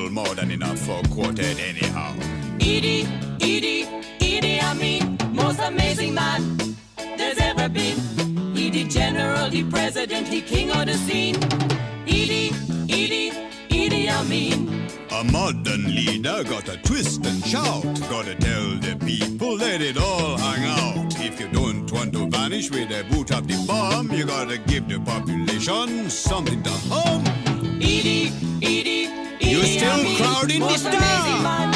people more than enough for a quartet anyhow. Edie, I mean, most amazing man there's ever been. He the general, the president, the king of the scene. Edie, I mean. A modern leader gotta twist and shout. Gotta tell the people, let it all hang out. If you don't want to vanish with a boot up the bomb, you gotta give the population something to hum. Edie, you're still I mean, crowding the most amazing man.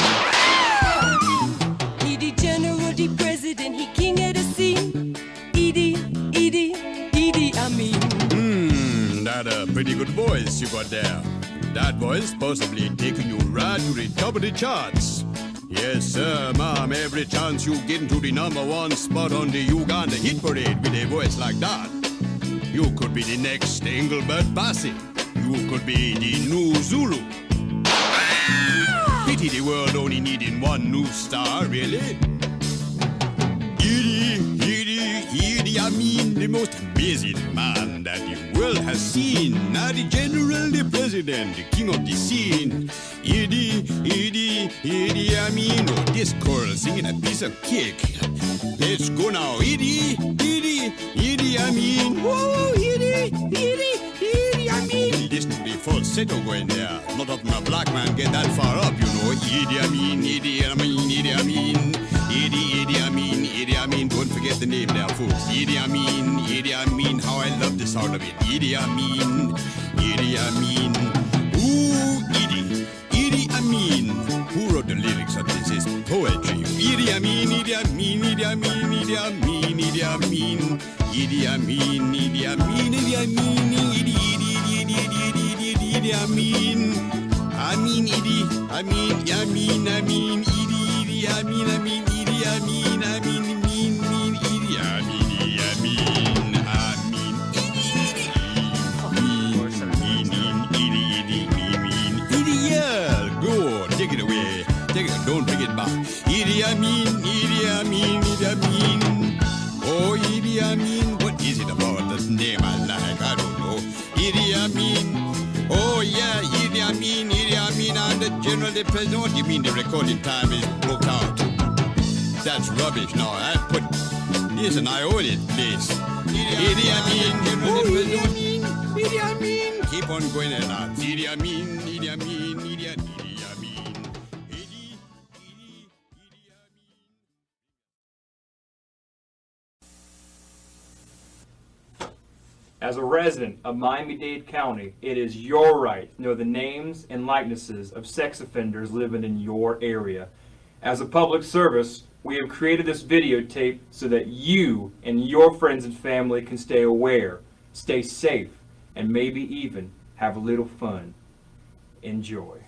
He the general, the president, he king of the scene. Edie, I mean. That a pretty good voice you got there. That voice possibly taking you right to the top of the charts. Yes, sir, ma'am, every chance you get into the #1 spot on the Uganda hit parade with a voice like that. You could be the next Engelbert Bassey. You could be the new Zulu. Pity the world only needing one new star, really. Edie, I mean, the most amazing man that the world has seen. Now the general, the president, the king of the scene. Edie, I mean, oh, this girl singing a piece of cake. Let's go now, Edie, I mean. Whoa, Edie, I mean. Listen to the falsetto going there. Not often a black man get that far up, you know. Edie, I mean. I mean, don't forget the name there, folks. Edie, I mean, how I love the sound of it. Edie, I mean. Ooh, Edie, I mean. Who wrote the lyrics of this? Is poetry. Edie, I mean. Take it away. Don't take it back. Edie, I mean. Oh, Edie, I mean. What is it about this name I like? I don't know. Edie, I mean. Oh, yeah, Edie, I mean. I'm the general, the president. What do you mean the recording time is booked out? That's rubbish. No, listen, I own it, please. Edie, I mean. General, the president. Edie, I mean. Keep on going and on. Edie, I mean. As a resident of Miami-Dade County, it is your right to know the names and likenesses of sex offenders living in your area. As a public service, we have created this videotape so that you and your friends and family can stay aware, stay safe, and maybe even have a little fun. Enjoy.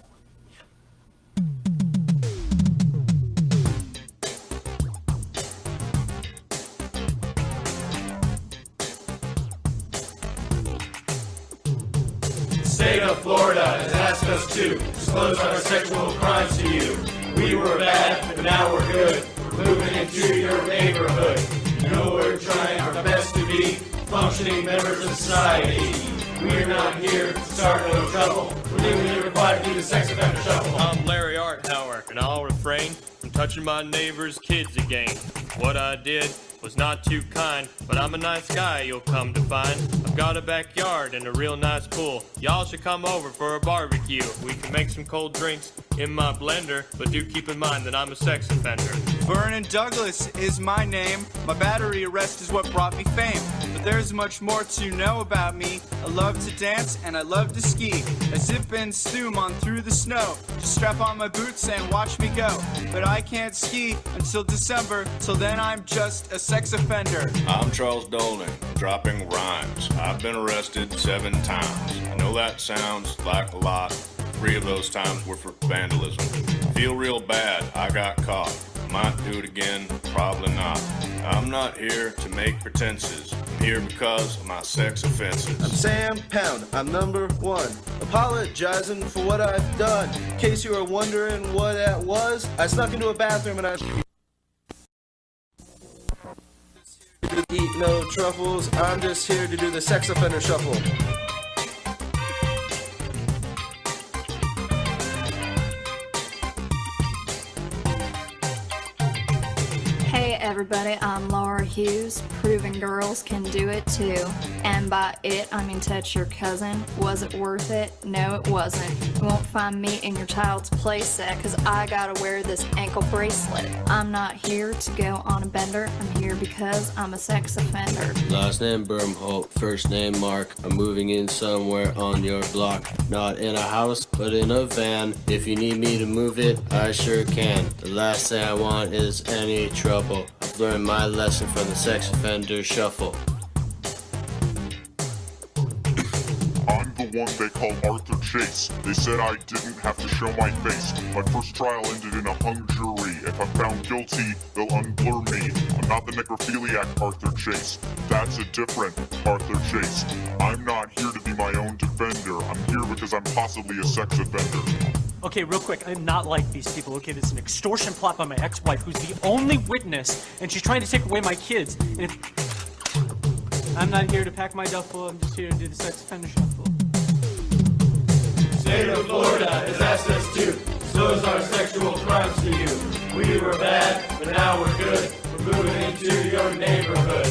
The state of Florida has asked us to disclose our sexual crimes to you. We were bad, but now we're good. We're moving into your neighborhood. You know we're trying our best to be functioning members of society. We're not here to start no trouble. We're legally required to do the sex offender shuffle. I'm Larry Arthauer, and I'll refrain from touching my neighbor's kids again. What I did was not too kind, but I'm a nice guy, you'll come to find. I've got a backyard and a real nice pool. Y'all should come over for a barbecue. We can make some cold drinks in my blender, but do keep in mind that I'm a sex offender. Vernon Douglas is my name. My battery arrest is what brought me fame. But there's much more to know about me. I love to dance and I love to ski. I zip and zoom on through the snow. Just strap on my boots and watch me go. But I can't ski until December. Till then I'm just a sex offender. I'm Charles Dolan, dropping rhymes. I've been arrested 7 times. I know that sounds like a lot. 3 of those times were for vandalism. Feel real bad, I got caught. Might do it again, probably not. I'm not here to make pretenses. I'm here because of my sex offenses. I'm Sam Pound, I'm number 1. Apologizing for what I've done. In case you were wondering what that was, I snuck into a bathroom and I eat no truffles. I'm just here to do the sex offender shuffle. everybody, I'm Laura Hughes, proving girls can do it too. And by it, I mean touch your cousin. Was it worth it? No, it wasn't. You won't find me in your child's playset, cause I gotta wear this ankle bracelet. I'm not here to go on a bender, I'm here because I'm a sex offender. Last name Bermholt, first name Mark. I'm moving in somewhere on your block. Not in a house, but in a van. If you need me to move it, I sure can. The last thing I want is any trouble. I've learned my lesson from the sex offender shuffle. I'm the one they call Arthur Chase. They said I didn't have to show my face. My first trial ended in a hung jury. If I'm found guilty, they'll unblur me. I'm not the necrophiliac Arthur Chase. That's a different Arthur Chase. I'm not here to be my own defender. I'm here because I'm possibly a sex offender. Okay, real quick, I'm not like these people, okay? This is an extortion plot by my ex-wife, who's the only witness, and she's trying to take away my kids. And I'm not here to pack my duffel, I'm just here to do the sex offender shuffle. State of Florida has asked us to disclose our sexual crimes to you. We were bad, but now we're good. We're moving into your neighborhood.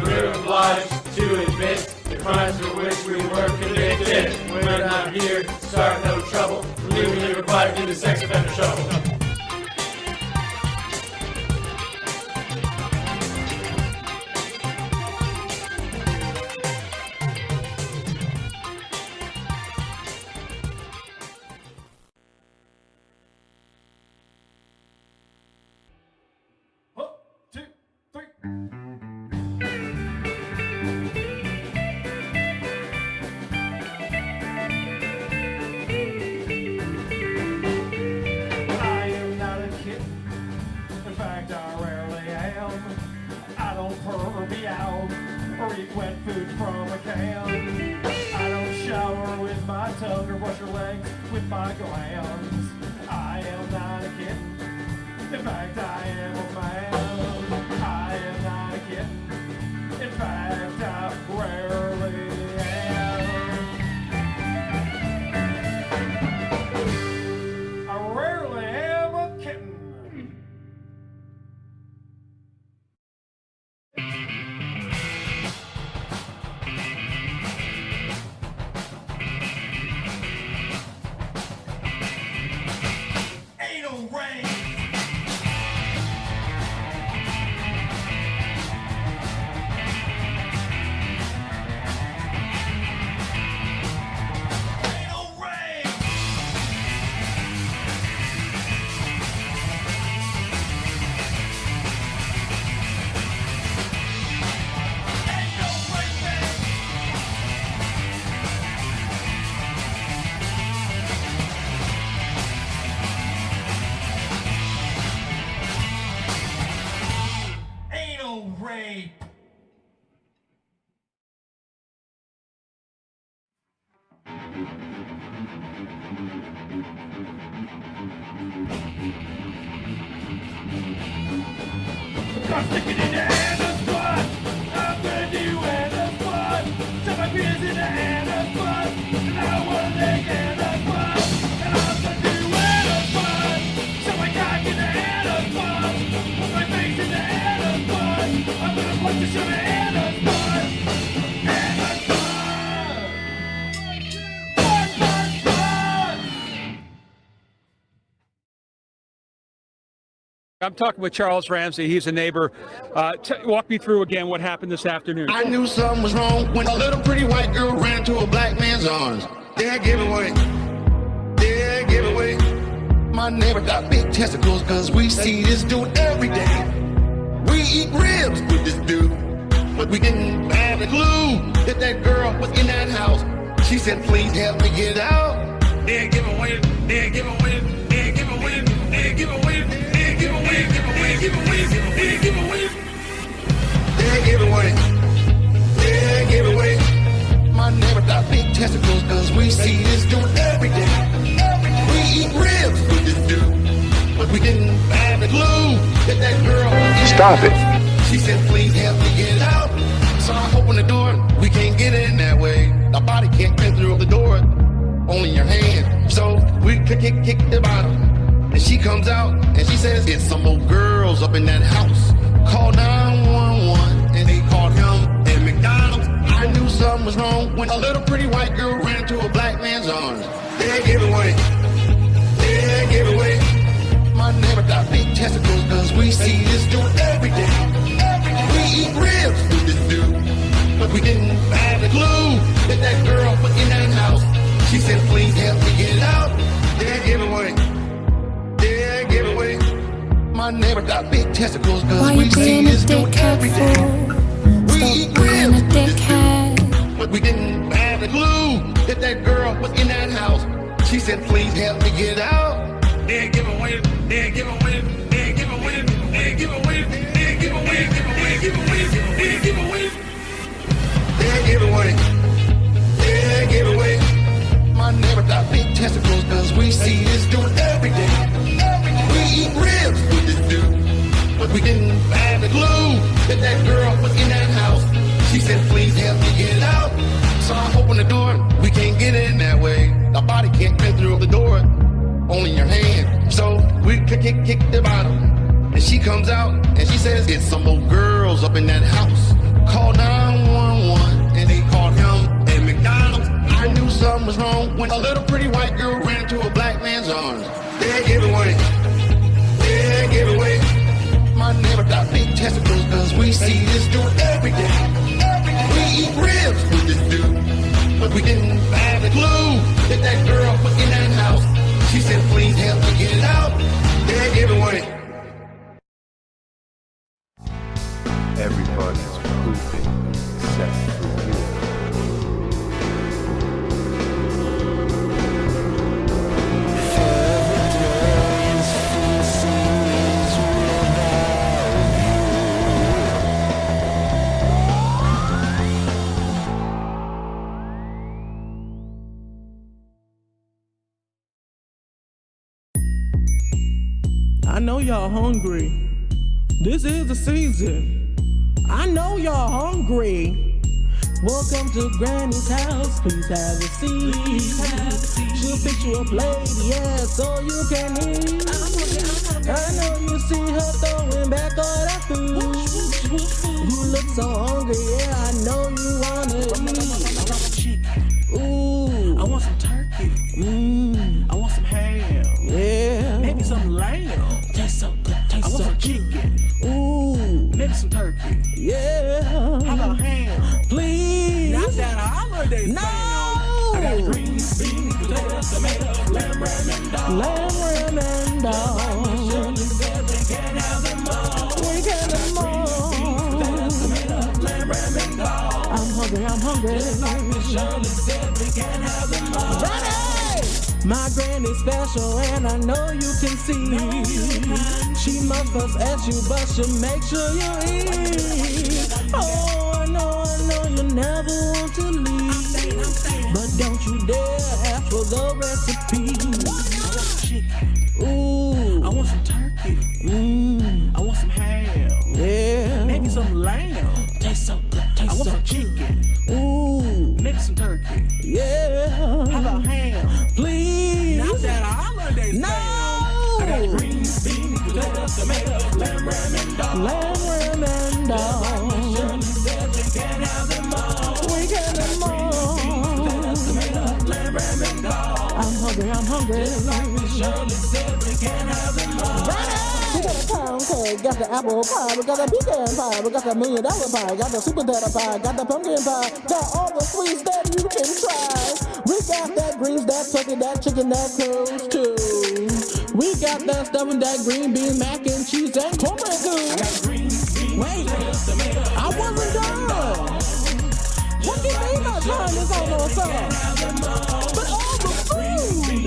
We're obliged to admit the crimes for which we were convicted. We're not here to start no trouble. We're legally required to do the sex offender shuffle. Wet food from a can. I don't shower with my tongue or wash your legs with my glands. I am not a kitten. In fact, I am a man. I am not a kitten. In fact, I rarely am. I rarely am a kitten. I'm sticking in the Anna's butt. I'm gonna do Anna's butt. Shove my penis in the Anna's butt. And I wanna lick Anna's butt. And I'm gonna do Anna's butt. Shove my cock in the Anna's butt. Put my face in the Anna's butt. I'm gonna punch the shove in Anna's butt. Anna's butt. Butt, butt, butt. I'm talking with Charles Ramsey. He's a neighbor. Walk me through again what happened this afternoon. I knew something was wrong when a little pretty white girl ran to a black man's arms. Dare give away. Dare give away. My neighbor got big testicles cause we see this dude every day. We eat ribs with this dude, but we didn't have a clue that that girl was in that house. She said, please help me get out. Dare give away. Dare give away. Dare give away. Dare give away. Dare give away. Give away. Give away. Dare give away. Dare give away. Dare give away. My neighbor got big testicles cause we see this dude every day. We eat ribs with this dude, but we didn't have a clue that that girl was in. Stop it. She said, please help me get out. So I open the door, we can't get in that way. The body can't fit through the door, only your hand. So we kick the bottom. And she comes out and she says, it's some old girls up in that house. Called 911 and they called him at McDonald's. I knew something was wrong when a little pretty white girl ran into a black man's arms. Dead giveaway. Dead giveaway. My neighbor got big testicles cause we see this dude every day. We eat ribs with this dude, but we didn't have the clue that that girl was in that house. She said, please help me get it out. Dead giveaway. Dead giveaway. My neighbor got big testicles cause we see this dude every day. We eat ribs with this dude, but we didn't have the clue that that girl was in that house. She said, please help me get out. Dead giveaway. Dead giveaway. Dead giveaway. Dead giveaway. Dead giveaway. Dead giveaway. Dead giveaway. Dead giveaway. Dead giveaway. My neighbor got big testicles cause we see this dude every day. We eat ribs with this dude, but we didn't have the clue that that girl was in that house. She said, please help me get it out. So I open the door, we can't get in that way. The body can't fit through the door, only your hand. So we kick the bottom, and she comes out and she says, it's some old girls up in that house. Called 911 and they called him at McDonald's. I knew something was wrong when a little pretty white girl ran into a black man's arms. Dead giveaway. Dead giveaway. My neighbor got big testicles cause we see this dude every day. We eat ribs with this dude, but we didn't have the clue that that girl was in that house. She said, please help me get it out. Dead giveaway. Everybody's pooping except for you. I know y'all hungry. This is the season. I know y'all hungry. Welcome to Granny's house. Please have a seat. She'll fix you a plate, yeah, so you can eat. I know you see her throwing back all that food. You look so hungry, yeah, I know you wanna eat. Ooh, I want some turkey. I want some ham. Yeah, maybe some lamb. Tastes so good. I want some chicken. Ooh, maybe some turkey. Yeah. How about ham? Please. Not that holiday. No. I got green beans, potatoes, tomatoes, lamb, ram, and dog. Lamb, ram, and dog. We can have them all. We can have them all. Potatoes, tomatoes, lamb, ram, and dog. I'm hungry. I'm hungry. Just like Miss Shirley said, we can have them all. Ready? My granny's special and I know you can see. She must first ask you, but she'll make sure you eat. Oh, I know you never want to leave, but don't you dare ask for the recipe. I want some chicken. Ooh, I want some turkey. I want some ham. Yeah, maybe some lamb. Tastes so good. I want some chicken. Ooh, maybe some turkey. Yeah. How about ham? Please. Not that holiday. No. I got green beans, potatoes, tomatoes, lamb, ram, and dog. Lamb, ram, and dog. Shirley said we can have them all. We can have them all. Potatoes, tomatoes, lamb, ram, and dog. I'm hungry. I'm hungry. Just like Miss Shirley said we can have them all. We got a pound cake, got the apple pie, we got a pecan pie, we got the $1 million pie, got the sweet potato pie, got the pumpkin pie, got all the sweets that you can try. We got that greens, that turkey, that chicken, that cruise too. We got that stuffing, that green bean, mac and cheese, and cornbread too. Wait, I wasn't done. What do you mean my time is almost up? But all the food,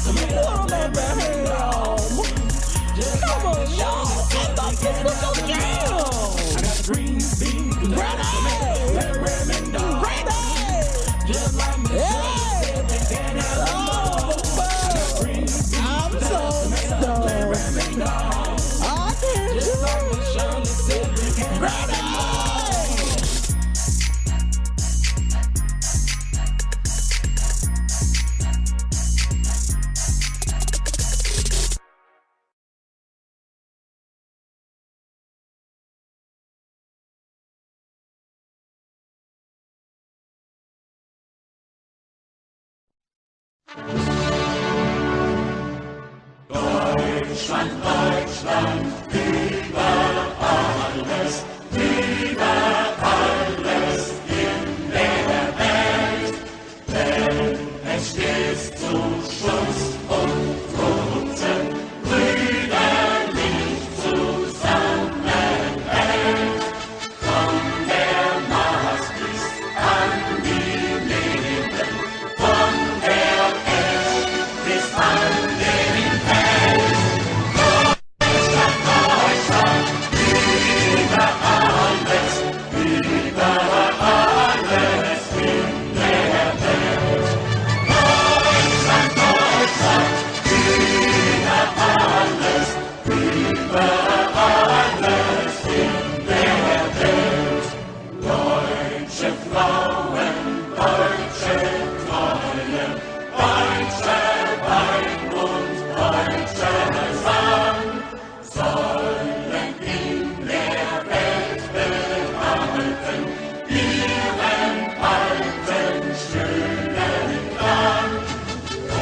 what the hell? Come on, y'all! I thought this was so jam! I got green beans, ready! Ready! Just like me, I'm so stoned. I can't do it! Ready! Deutschland, Deutschland, über alles, über alles in der Welt. Denn es steht zu Schutz und Toten, brüderlich zusammenhält. Von der Mars bis an die Linden, von der Erd bis an den Fels. Deutschland, Deutschland, über alles in der Welt. Deutschland, Deutschland, über alles in der Welt. Deutsche Frauen, deutsche Treue, deutsche Wein und deutscher Sang sollen in der Welt behalten ihren alten, schönen Klang.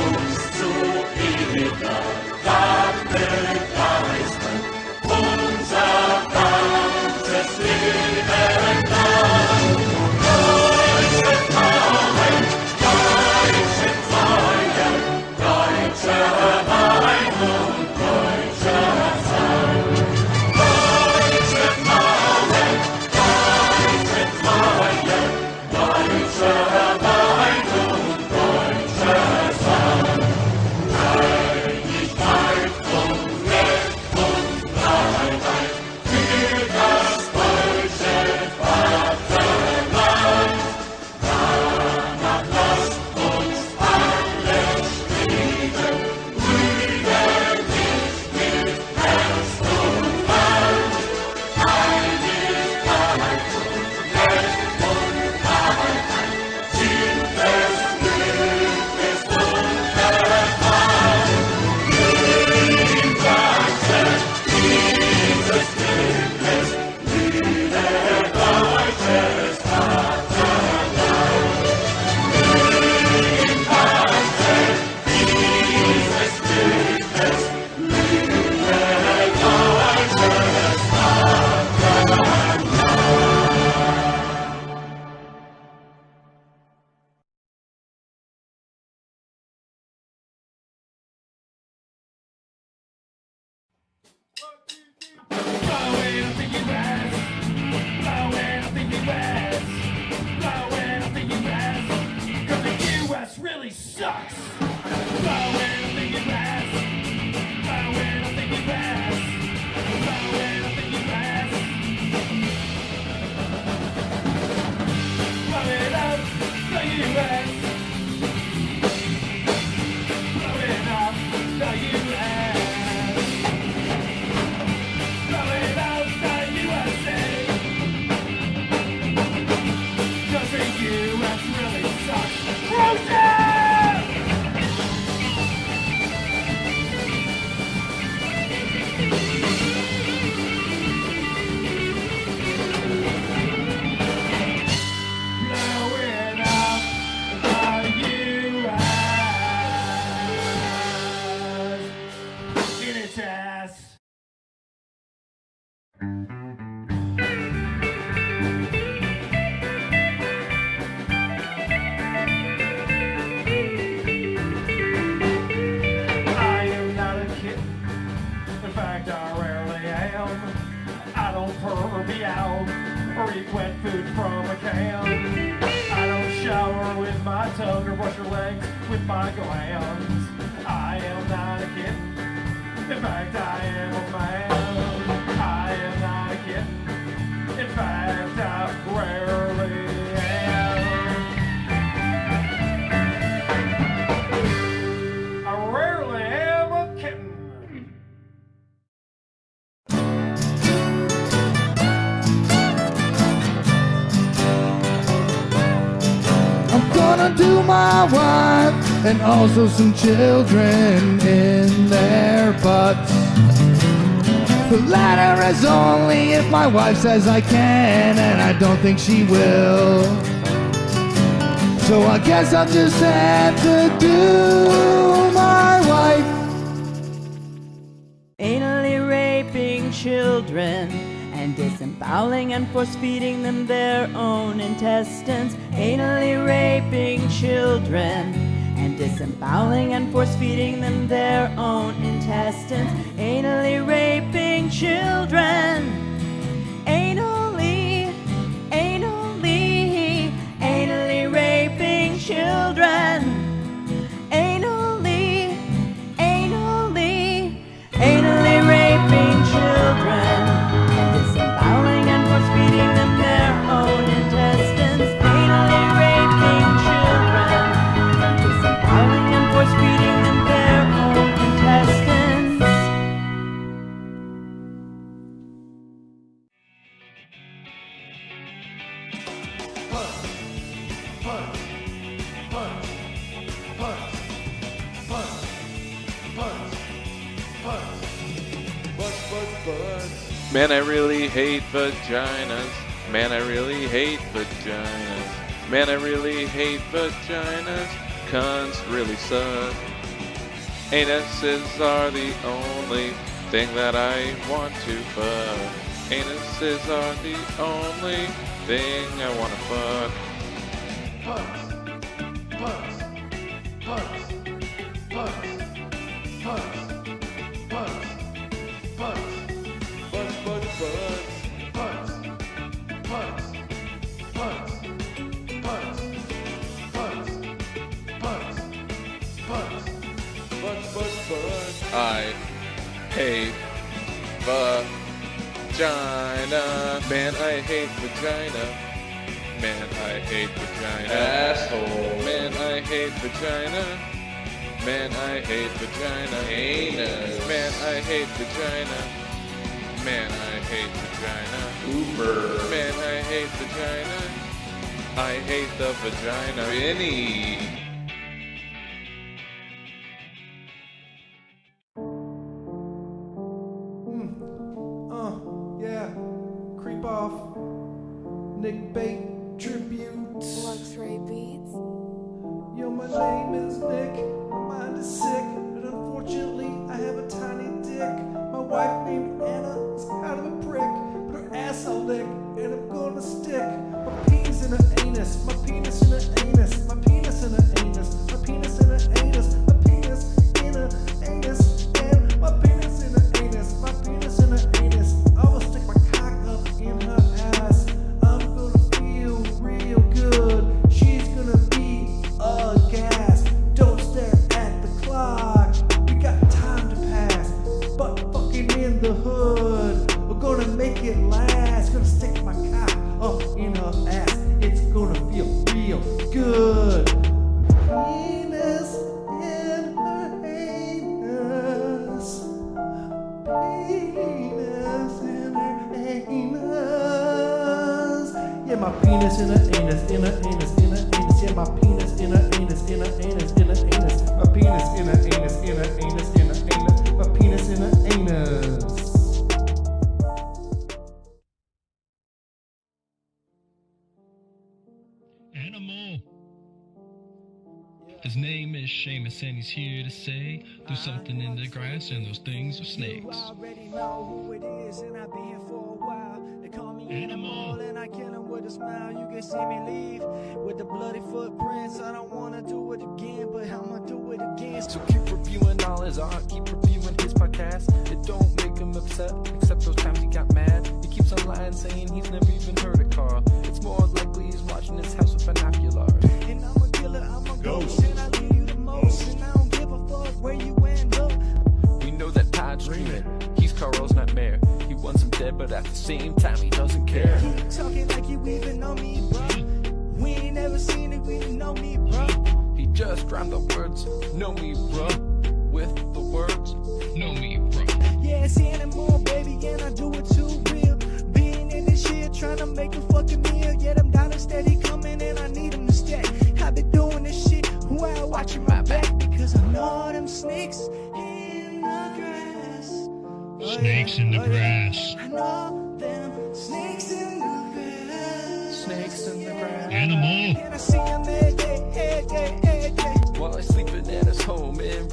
Uns zu ewiger Tag begeistern, unser ganzes Leben lang. Deutsche Frauen, deutsche Treue, deutscher Wein und deutscher Sang. Deutsche Frauen, deutsche Treue, deutscher Wein und deutscher Sang. Einigkeit und Recht und Freiheit für das deutsche Vaterland. Danach lasst uns alle streben, brüderlich mit Herz und Hand. Einigkeit und Recht und Freiheit sind des Glückes Unterpfand. Im Ganzen dieses Glückes blühe deutsches Vaterland. Im Ganzen dieses Glückes blühe deutsches Vaterland. Blowing up the U.S. Blowing up the U.S. Blowing up the U.S. 'Cause the U.S. really sucks. Blowing up the U.S. Blowing up the U.S. Blowing up the U.S. Blowing up the U.S. Blowing up the U.S. Blowing up the USA. 'Cause the U.S. really sucks. Cruelty! Blowing up the U.S. in its ass. I am not a kitten. In fact, I rarely am. I don't purr, meow, or eat wet food from a can. I don't shower with my tongue or brush your legs with my glands. I am not a kitten. In fact, I am a man. I am not a kitten. In fact, I rarely am. I rarely am a kitten. I'm gonna do my wife and also some children in their butts. The latter is only if my wife says I can, and I don't think she will. So I guess I'll just have to do my wife. Anally raping children and disemboweling and force-feeding them their own intestines. Anally raping children and disemboweling and force-feeding them their own intestines. Anally raping children. Anally raping children. Anally raping children and disemboweling and force-feeding them their own intestines. Anally raping children and disemboweling and force-feeding them their own intestines. Man, I really hate vaginas. Man, I really hate vaginas. Man, I really hate vaginas. Cunts really suck. Anuses are the only thing that I want to fuck. Anuses are the only thing I want to fuck. I hate vagina. Man, I hate vagina. Man, I hate vagina. Asshole. Man, I hate vagina. Man, I hate vagina. Anus. Man, I hate vagina. Man, I hate vagina. Uber. Man, I hate vagina. I hate the vagina. Vinnie. Yeah, creep off. Nick Bait tributes. Luxury beats. Yo, my name is Nick. My mind is sick, but unfortunately I have a tiny dick. My wife named Anna is kind of a prick, but her ass I'll lick, and I'm gonna stick my penis in her anus. My penis in her anus. My penis in her anus. My penis in her anus. My penis in her anus. And my penis in her anus. My penis in her anus. I will stick my cock up in her ass. I'm gonna feel real good. She's gonna be a gas. Don't stare at the clock. We got time to pass. But fucking in the hood. We're gonna make it last. Gonna stick my cock up in her ass. It's gonna feel real good. Penis in her anus. Penis in her anus. Yeah, my penis in her anus, in her anus, in her anus. Yeah, my penis in her anus, in her anus, in her anus. My penis in her anus, in her anus, in her anus. My penis in her anus. Animal. His name is Seamus and he's here to say there's something in the grass and those things are snakes. You already know who it is, and I've been here for a while. They call me Animal, and I kill him with a smile. You can see me leave with the bloody footprints. I don't wanna do it again, but I'ma do it again. So keep reviewing all his art, keep reviewing his podcast. It don't make him upset, except those times he got mad. He keeps on lying, saying he's never even heard of Carl. It's more likely he's watching his house with binoculars. And I'm a killer, I'm a ghost, and I leave you the most. And I don't give a fuck where you end up. We know that Todd's dreaming. He's Carl's nightmare. He wants him dead, but at the same time he doesn't care. Keep talking like you even know me, bro. We ain't never seen it, we didn't know me, bro. He just rhymed the words, know me, bruh, with the words, know me, bruh. Yeah, it's Animal, baby, and I do it too real. Being in this shit, trying to make a fucking meal. Yeah, them dollars steady coming, and I need them to stay. I've been doing this shit while watching my back, because I know them snakes in the grass. Snakes in the grass. I know them snakes in the grass. Snakes in the grass. Animal. And I see them every day.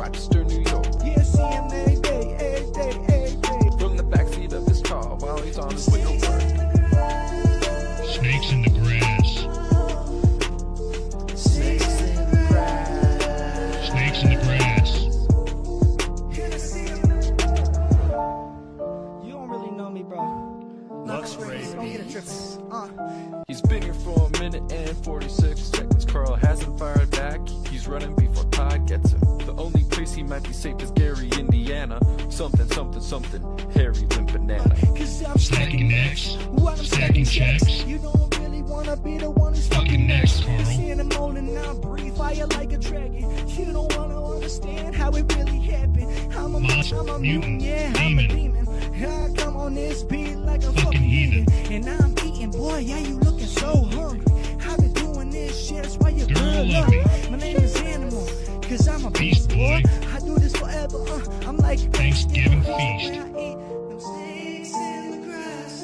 Rochester, New York. Yeah, see him every day, every day, every day. From the backseat of his car while he's on his way to work. Snakes in the grass. Snakes in the grass. Snakes in the grass. You don't really know me, bro. Lux Ray Don't get it tripping. He's been here for a minute and 46 seconds. Carl hasn't fired back. He's running before Todd gets him. The only place he might be safe is Gary, Indiana. Something, something, something. Harry Limp Banana. Cause I'm Stacking necks. What I'm Stacking checks. You don't really wanna be the one who's Fucking necks, Carl. Seeing him moaning, I breathe fire like a dragon. You don't wanna understand how it really happened. I'm a mutant, yeah, I'm a demon. I come on this beat like a fucking heathen. And I'm eating, boy, yeah, you looking so hungry. I've been doing this shit, that's why you're good love me. My name is Animal, cause I'm a beast, boy. I do this forever, I'm like Thanksgiving feast. When I eat them snakes in the grass.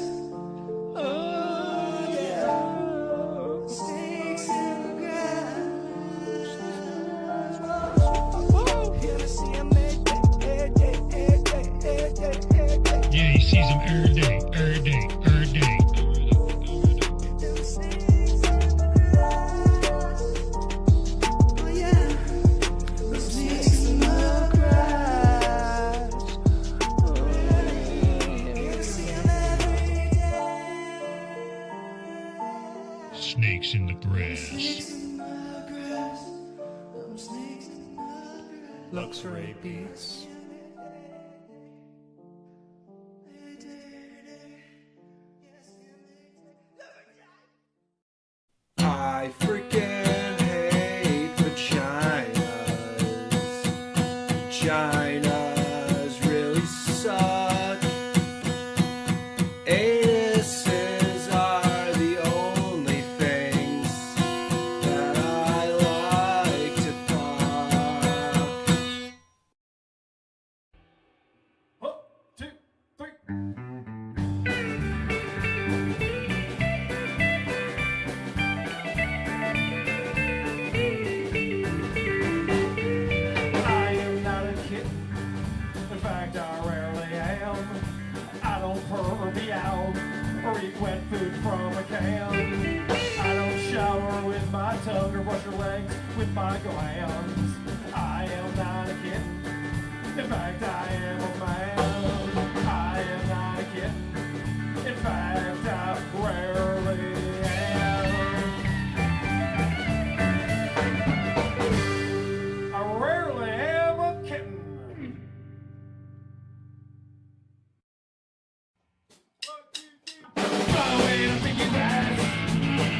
Oh, yeah. Snakes in the grass. Here I see 'em every day, every day, every day, every day. Yeah, he sees them every day, every day, every day. Them snakes in the grass. Oh, yeah. Them snakes in the grass. Oh, yeah. Here I see 'em every day. Snakes in the grass. Snakes in the grass. Them snakes in the grass. Lux Ray Beats. I freaking hate vaginas. Vaginas really suck. Anuses are the only things that I like to fuck. I am not a kitten. In fact, I rarely am. I don't purr, meow, or eat wet food from a can. I don't shower with my tongue or brush your legs with my glands. I am not a kitten. In fact, I am a man. I am not a kitten. In fact, I rarely am. I rarely am a kitten. Blow in a thinking ass.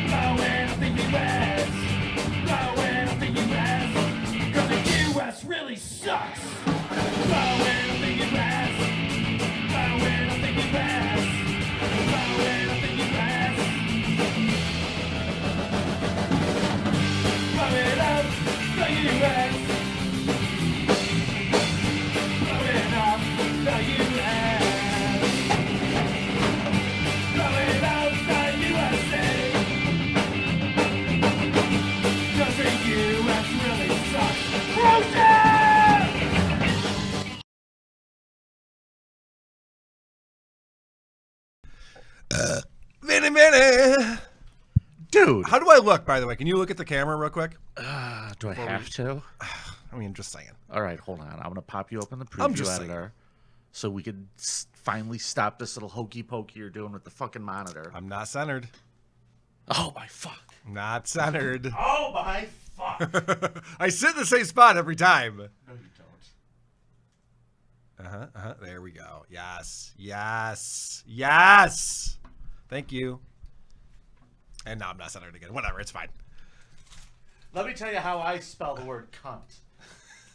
Blow in a thinking ass. Blow in a thinking ass. 'Cause the US really sucks. Blow in a thinking ass. Blow in a thinking ass. Blow in a thinking ass. Blow it up, the US. Blow it up, the US. Blow it up, the USA. 'Cause the US really sucks. Cruelty! Vinnie! Dude. How do I look, by the way? Can you look at the camera real quick? Do I have to? I mean, just saying. All right, hold on. I'm going to pop you up in the I'm preview just editor so we could finally stop this little hokey pokey you're doing with the fucking monitor. I'm not centered. Oh, my fuck. Not centered. Oh, my fuck. I sit in the same spot every time. No, you don't. There we go. Yes. Yes. Yes. Thank you. And now I'm not centered again. Whatever. It's fine. Let me tell you how I spell the word cunt.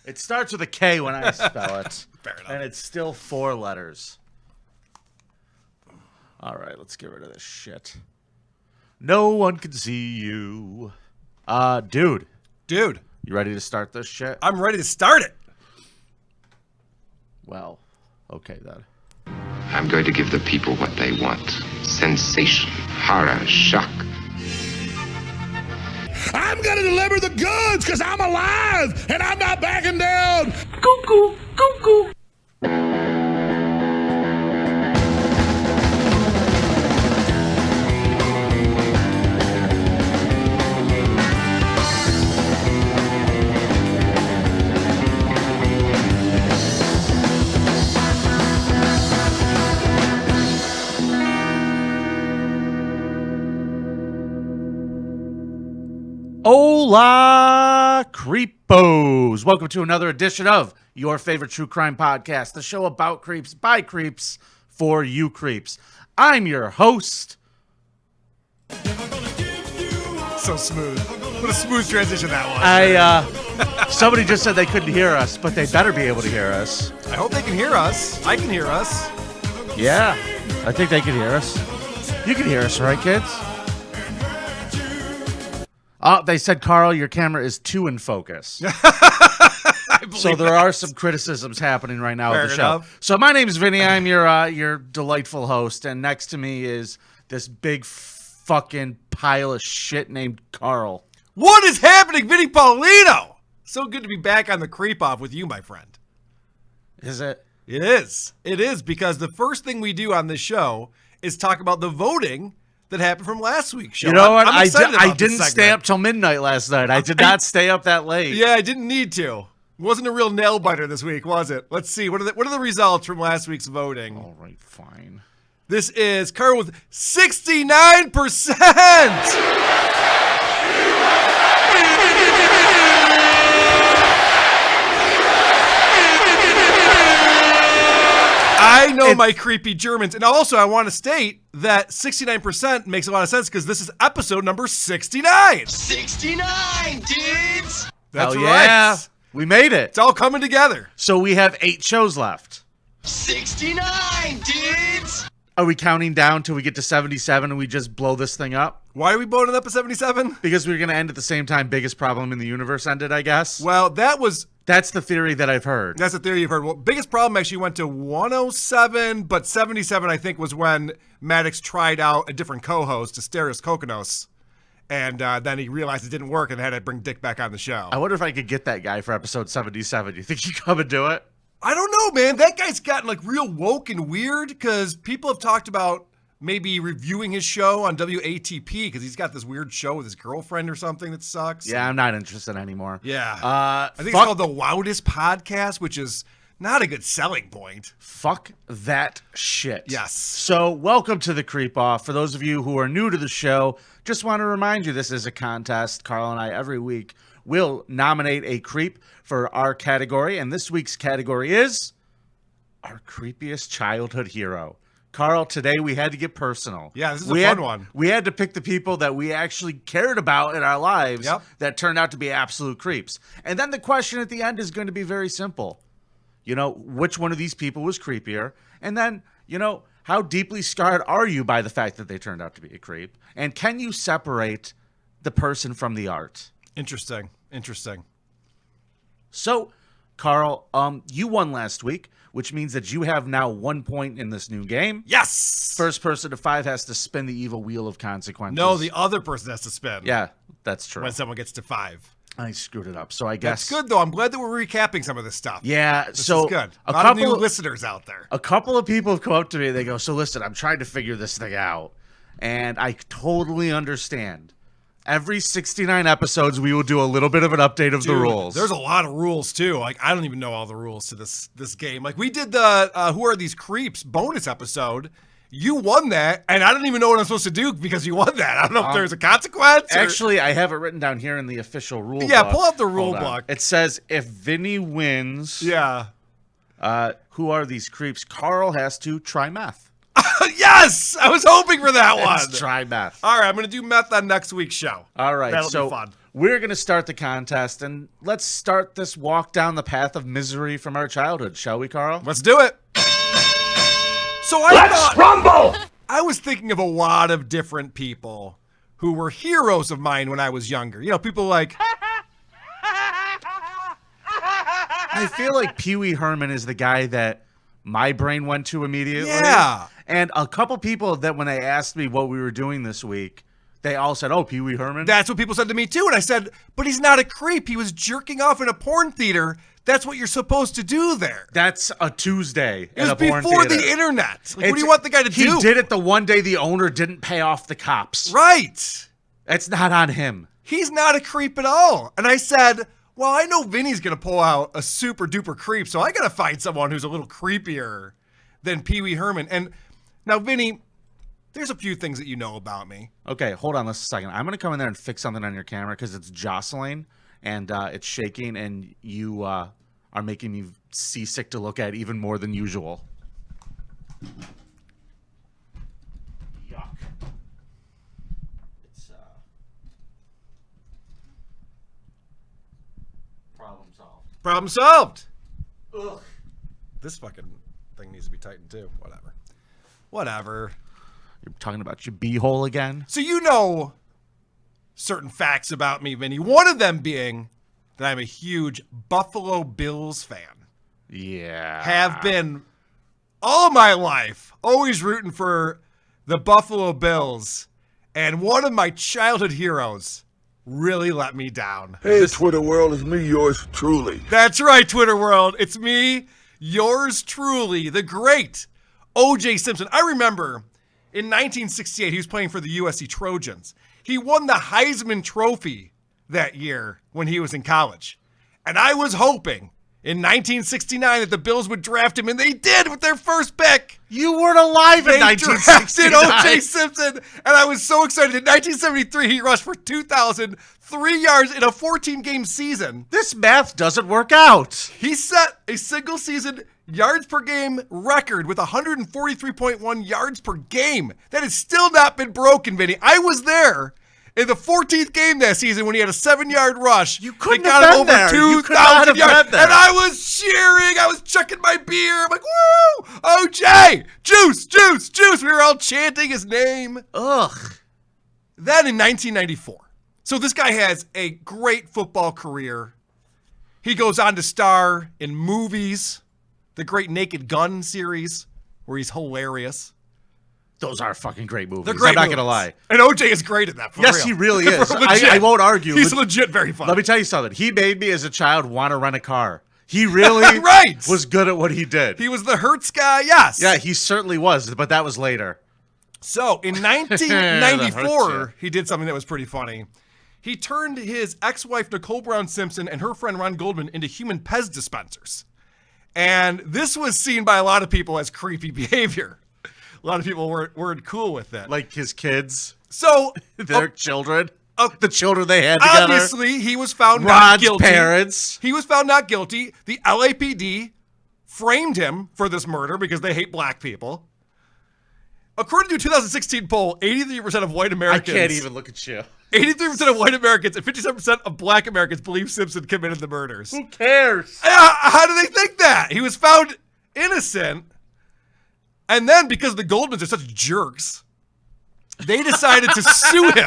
It starts with a K when I spell it. Fair enough. And it's still 4 letters. All right, let's get rid of this shit. No one can see you. Dude. Dude. You ready to start this shit? I'm ready to start it. Well, okay then. I'm going to give the people what they want. Sensation, horror, shock. I'm gonna deliver the goods because I'm alive and I'm not backing down. Cuckoo, cuckoo. Hola, creepos. Welcome to another edition of your favorite true crime podcast, the show about creeps, by creeps, for you creeps. I'm your host. So smooth. What a smooth transition that was. Somebody just said they couldn't hear us, but they better be able to hear us. I hope they can hear us. I can hear us. Yeah, I think they can hear us. You can hear us, right, kids? Oh, they said, Carl, your camera is too in focus. So there are some criticisms happening right now of the show. Enough. So my name is Vinny. I'm your delightful host, and next to me is this big fucking pile of shit named Karl. What is happening, Vinny Paulino? So good to be back on the Creep Off with you, my friend. Is it? It is. It is, because the first thing we do on this show is talk about the voting that happened from last week's show. You know what? I'm excited I about this didn't stay segment. up till midnight last night. I did not stay up that late. Yeah, I didn't need to. It wasn't a real nail biter this week, was it? Let's see. What are the results from last week's voting? All right, fine. This is Karl with 69%. I know my creepy Germans. And also, I want to state that 69% makes a lot of sense because this is episode number 69. 69, dudes! That's Hell right. yeah. We made it. It's all coming together. So we have 8 shows left. 69, dudes! Are we counting down till we get to 77 and we just blow this thing up? Why are we blowing it up at 77? Because we're going to end at the same time Biggest Problem in the Universe ended, I guess. Well, that's the theory that I've heard. That's the theory you've heard. Well, Biggest Problem actually went to 107, but 77, I think, was when Maddox tried out a different co-host, Asterios Kokonos, and then he realized it didn't work and had to bring Dick back on the show. I wonder if I could get that guy for episode 77. You think he'd come and do it? I don't know, man. That guy's gotten like real woke and weird because people have talked about maybe reviewing his show on WATP because he's got this weird show with his girlfriend or something that sucks. Yeah, I'm not interested anymore. Yeah. I think it's called the Wildest Podcast, which is not a good selling point. Fuck that shit. Yes. So welcome to the Creep Off. For those of you who are new to the show, just want to remind you this is a contest. Karl and I every week will nominate a creep for our category, and this week's category is our creepiest childhood hero. Karl, today we had to get personal. Yeah, this is a fun one. We had to pick the people that we actually cared about in our lives that turned out to be absolute creeps. And then the question at the end is going to be very simple. You know, which one of these people was creepier? And then, you know, how deeply scarred are you by the fact that they turned out to be a creep? And can you separate the person from the art? Interesting. So, Karl, you won last week, which means that you have now 1 point in this new game. Yes! First person to 5 has to spin the evil wheel of consequences. No, the other person has to spin. Yeah, that's true. When someone gets to 5. I screwed it up, so I guess... That's good, though. I'm glad that we're recapping some of this stuff. Yeah, this so... is good. A lot of new listeners out there. A couple of people have come up to me, they go, so listen, I'm trying to figure this thing out, and I totally understand. Every 69 episodes, we will do a little bit of an update of the rules. There's a lot of rules, too. Like, I don't even know all the rules to this game. Like, we did the Who Are These Creeps bonus episode. You won that, and I don't even know what I'm supposed to do because you won that. I don't know if there's a consequence. Actually, I have it written down here in the official rule book. Yeah, pull out the rule book. It says, if Vinny wins, Who Are These Creeps, Karl has to try meth. Yes! I was hoping for that one. Let's try meth. All right, I'm going to do meth on next week's show. All right, That'll be fun. We're going to start the contest, and let's start this walk down the path of misery from our childhood, shall we, Karl? Let's do it. So Let's rumble! I was thinking of a lot of different people who were heroes of mine when I was younger. You know, people like... I feel like Pee Wee Herman is the guy that my brain went to immediately. Yeah. And a couple people that when they asked me what we were doing this week, They all said, "Oh, Pee Wee Herman." That's what people said to me too, and I said, "But he's not a creep. He was jerking off in a porn theater. That's what you're supposed to do there." That's a Tuesday. It was at a porn before theater. the internet. Like, what do you want the guy to do? He did it the one day the owner didn't pay off the cops. Right. It's not on him. He's not a creep at all. And I said, well, I know Vinny's going to pull out a super duper creep, so I got to find someone who's a little creepier than Pee Wee Herman. And now, Vinny, there's a few things that you know about me. Okay, hold on just a second. I'm going to come in there and fix something on your camera because it's jostling and it's shaking, and you are making me seasick to look at even more than usual. Yuck. It's problem solved. Problem solved. Ugh. This fucking thing needs to be tightened too. Whatever. You're talking about your beehole again? So you know certain facts about me, Vinny. One of them being that I'm a huge Buffalo Bills fan. Yeah. Have been all my life, always rooting for the Buffalo Bills. And one of my childhood heroes really let me down. Hey, Twitter world, it's me, yours truly. That's right, Twitter world. It's me, yours truly, the great O.J. Simpson. I remember in 1968, he was playing for the USC Trojans. He won the Heisman Trophy that year when he was in college. And I was hoping in 1969 that the Bills would draft him, and they did with their first pick. You weren't alive in 1969. They drafted O.J. Simpson, and I was so excited. In 1973, he rushed for 2,003 yards in a 14-game season. This math doesn't work out. He set a single-season yards per game record with 143.1 yards per game. That has still not been broken, Vinny. I was there in the 14th game that season when he had a 7-yard rush. You couldn't got have him been over there. 2,000 yards. And I was cheering. I was chucking my beer. I'm like, woo! OJ! Juice, juice, juice. We were all chanting his name. Ugh. Then in 1994. So this guy has a great football career. He goes on to star in movies. The great Naked Gun series, where he's hilarious. Those are fucking great movies. They're great I'm not movies. going to lie. And OJ is great at that, for Yes, real. he really is. Legit. I won't argue. He's legit very funny. Let me tell you something. He made me, as a child, want to rent a car. He really right. was good at what he did. He was the Hertz guy, yes. Yeah, he certainly was, but that was later. So, in 1994, he did something that was pretty funny. He turned his ex-wife, Nicole Brown Simpson, and her friend Ron Goldman into human Pez dispensers. And this was seen by a lot of people as creepy behavior. A lot of people weren't cool with it. Like his kids. So their children. The children they had together. Obviously, he was found Rod's not guilty. parents. He was found not guilty. The LAPD framed him for this murder because they hate black people. According to a 2016 poll, 83% of white Americans... I can't even look at you. 83% of white Americans and 57% of black Americans believe Simpson committed the murders. Who cares? How do they think that? He was found innocent. And then, because the Goldmans are such jerks, they decided to sue him.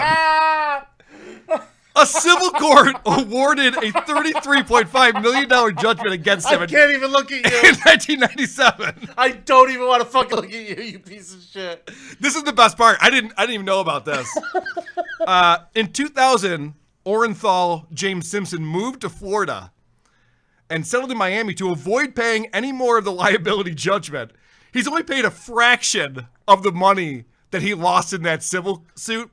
A civil court awarded a $33.5 million judgment against him. I can't even look at you. In 1997. I don't even want to fucking look at you, you piece of shit. This is the best part. I didn't even know about this. In 2000, Orenthal James Simpson moved to Florida and settled in Miami to avoid paying any more of the liability judgment. He's only paid a fraction of the money that he lost in that civil suit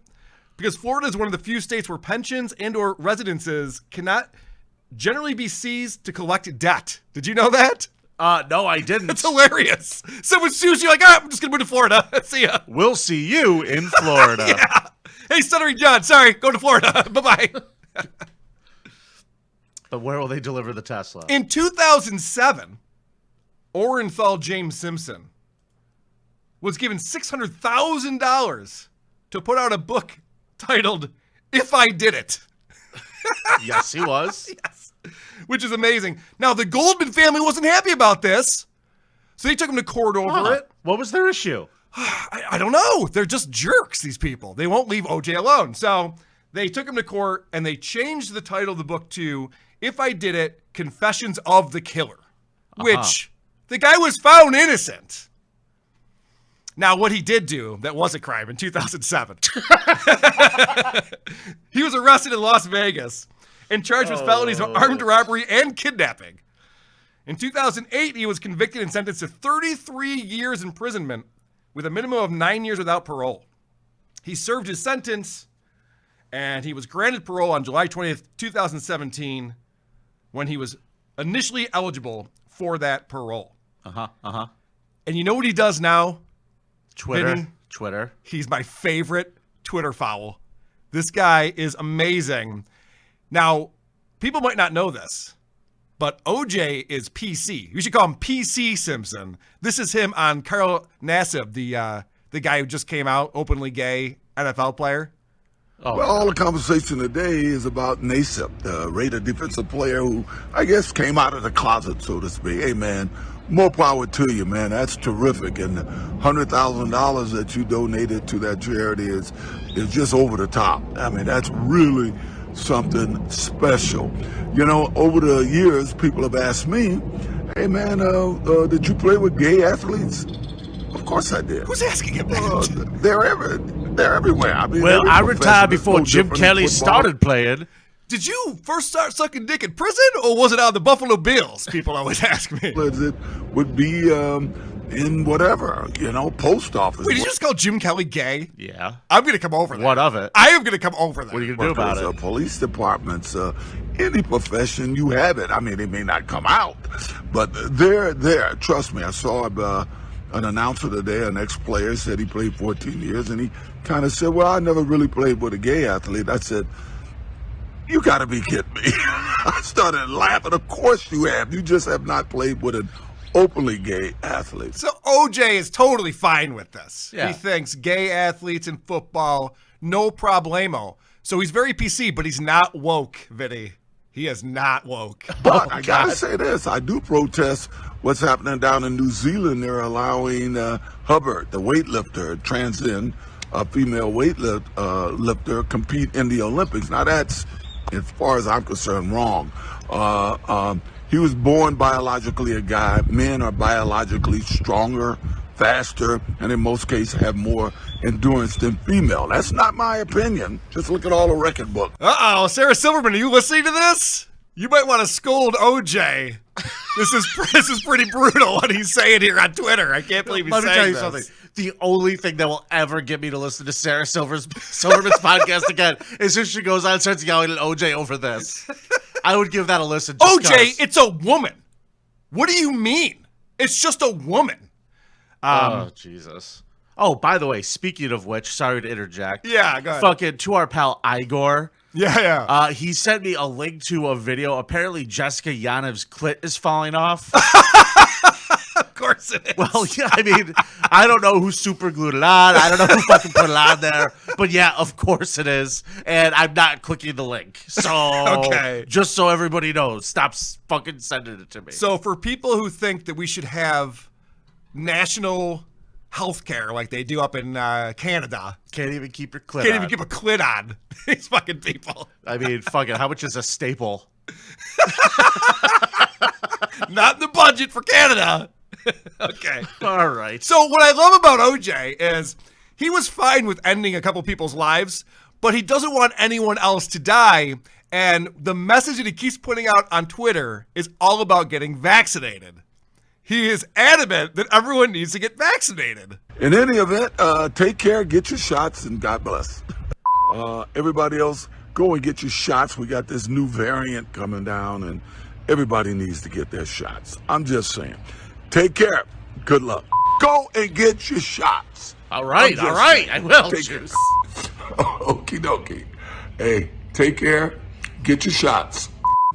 because Florida is one of the few states where pensions and or residences cannot generally be seized to collect debt. Did you know that? No, I didn't. It's hilarious. Someone sues you like, I'm just going to move to Florida. See ya. We'll see you in Florida. Yeah. Hey, Stuttering John, sorry, go to Florida. Bye-bye. But where will they deliver the Tesla? In 2007, Orenthal James Simpson was given $600,000 to put out a book titled If I Did It. Yes, he was. Yes. Which is amazing. Now, the Goldman family wasn't happy about this, so they took him to court over it. What was their issue? I don't know. They're just jerks, these people. They won't leave OJ alone. So they took him to court, and they changed the title of the book to If I Did It, Confessions of the Killer, which the guy was found innocent. Now, what he did do that was a crime in 2007, he was arrested in Las Vegas and charged with felonies of armed robbery and kidnapping. In 2008, he was convicted and sentenced to 33 years imprisonment with a minimum of 9 years without parole. He served his sentence, and he was granted parole on July 20th, 2017, when he was initially eligible for that parole. And you know what he does now? Twitter. He's my favorite Twitter foul. This guy is amazing. Now, people might not know this, but OJ is PC. You should call him PC Simpson. This is him on Carl Nassib, the guy who just came out, openly gay NFL player. Well, all the conversation today is about Nassib, the Raider defensive player who, I guess, came out of the closet, so to speak. Hey, man, more power to you, man. That's terrific. And the $100,000 that you donated to that charity is just over the top. I mean, that's really something special. You know, over the years, people have asked me, hey, man, did you play with gay athletes? Of course I did. Who's asking him that? They're everywhere. I mean, Well, every I profession retired is before no Jim different in Kelly football. started playing. Did you first start sucking dick in prison, or was it on the Buffalo Bills? People always ask me. It would be in whatever, post office. Wait, did you just call Jim Kelly gay? Yeah. I'm going to come over there. What of it? I am going to come over there. What are you going to do about it? Police departments, any profession, you have it. I mean, they may not come out, but they're there. Trust me, I saw an announcer today, an ex-player, said he played 14 years, and he kind of said, well, I never really played with a gay athlete. I said, you got to be kidding me. I started laughing. Of course you have. You just have not played with an openly gay athlete. So OJ is totally fine with this. Yeah. He thinks gay athletes in football, no problemo. So he's very PC, but he's not woke, Vinny. He is not woke. But I got to say this. I do protest what's happening down in New Zealand. They're allowing Hubbard, the weightlifter, transcend female weightlifter, compete in the Olympics. Now that's, as far as I'm concerned, wrong. He was born biologically a guy. Men are biologically stronger, faster, and in most cases have more endurance than female. That's not my opinion. Just look at all the record books. Uh-oh, Sarah Silverman, are you listening to this? You might want to scold OJ. This is pretty brutal what he's saying here on Twitter. I can't believe he's saying this. Let me tell you something. The only thing that will ever get me to listen to Sarah Silverman's podcast again is if she goes on and starts yelling at OJ over this. I would give that a listen. Just OJ, 'cause. it's a woman. What do you mean? It's just a woman. Oh, Jesus. Oh, by the way, speaking of which, sorry to interject. Yeah, go ahead. Fucking to our pal Igor. Yeah. He sent me a link to a video. Apparently, Jessica Yanev's clit is falling off. Of course it is. Well, yeah, I mean, I don't know who super glued it on. I don't know who fucking put it on there. But yeah, of course it is. And I'm not clicking the link. So, Okay. Just so everybody knows, stop fucking sending it to me. So for people who think that we should have national health care like they do up in Canada. Can't even keep your clit Can't on. even keep a clit on. These fucking people. I mean, fucking, how much is a staple? Not in the budget for Canada. Okay. All right. So what I love about OJ is he was fine with ending a couple people's lives, but he doesn't want anyone else to die. And the message that he keeps putting out on Twitter is all about getting vaccinated. He is adamant that everyone needs to get vaccinated. In any event, take care, get your shots, and God bless. Everybody else, go and get your shots. We got this new variant coming down, and everybody needs to get their shots. I'm just saying. Take care. Good luck. Go and get your shots. All right. I will. Juice. Okie dokie. Hey, take care. Get your shots.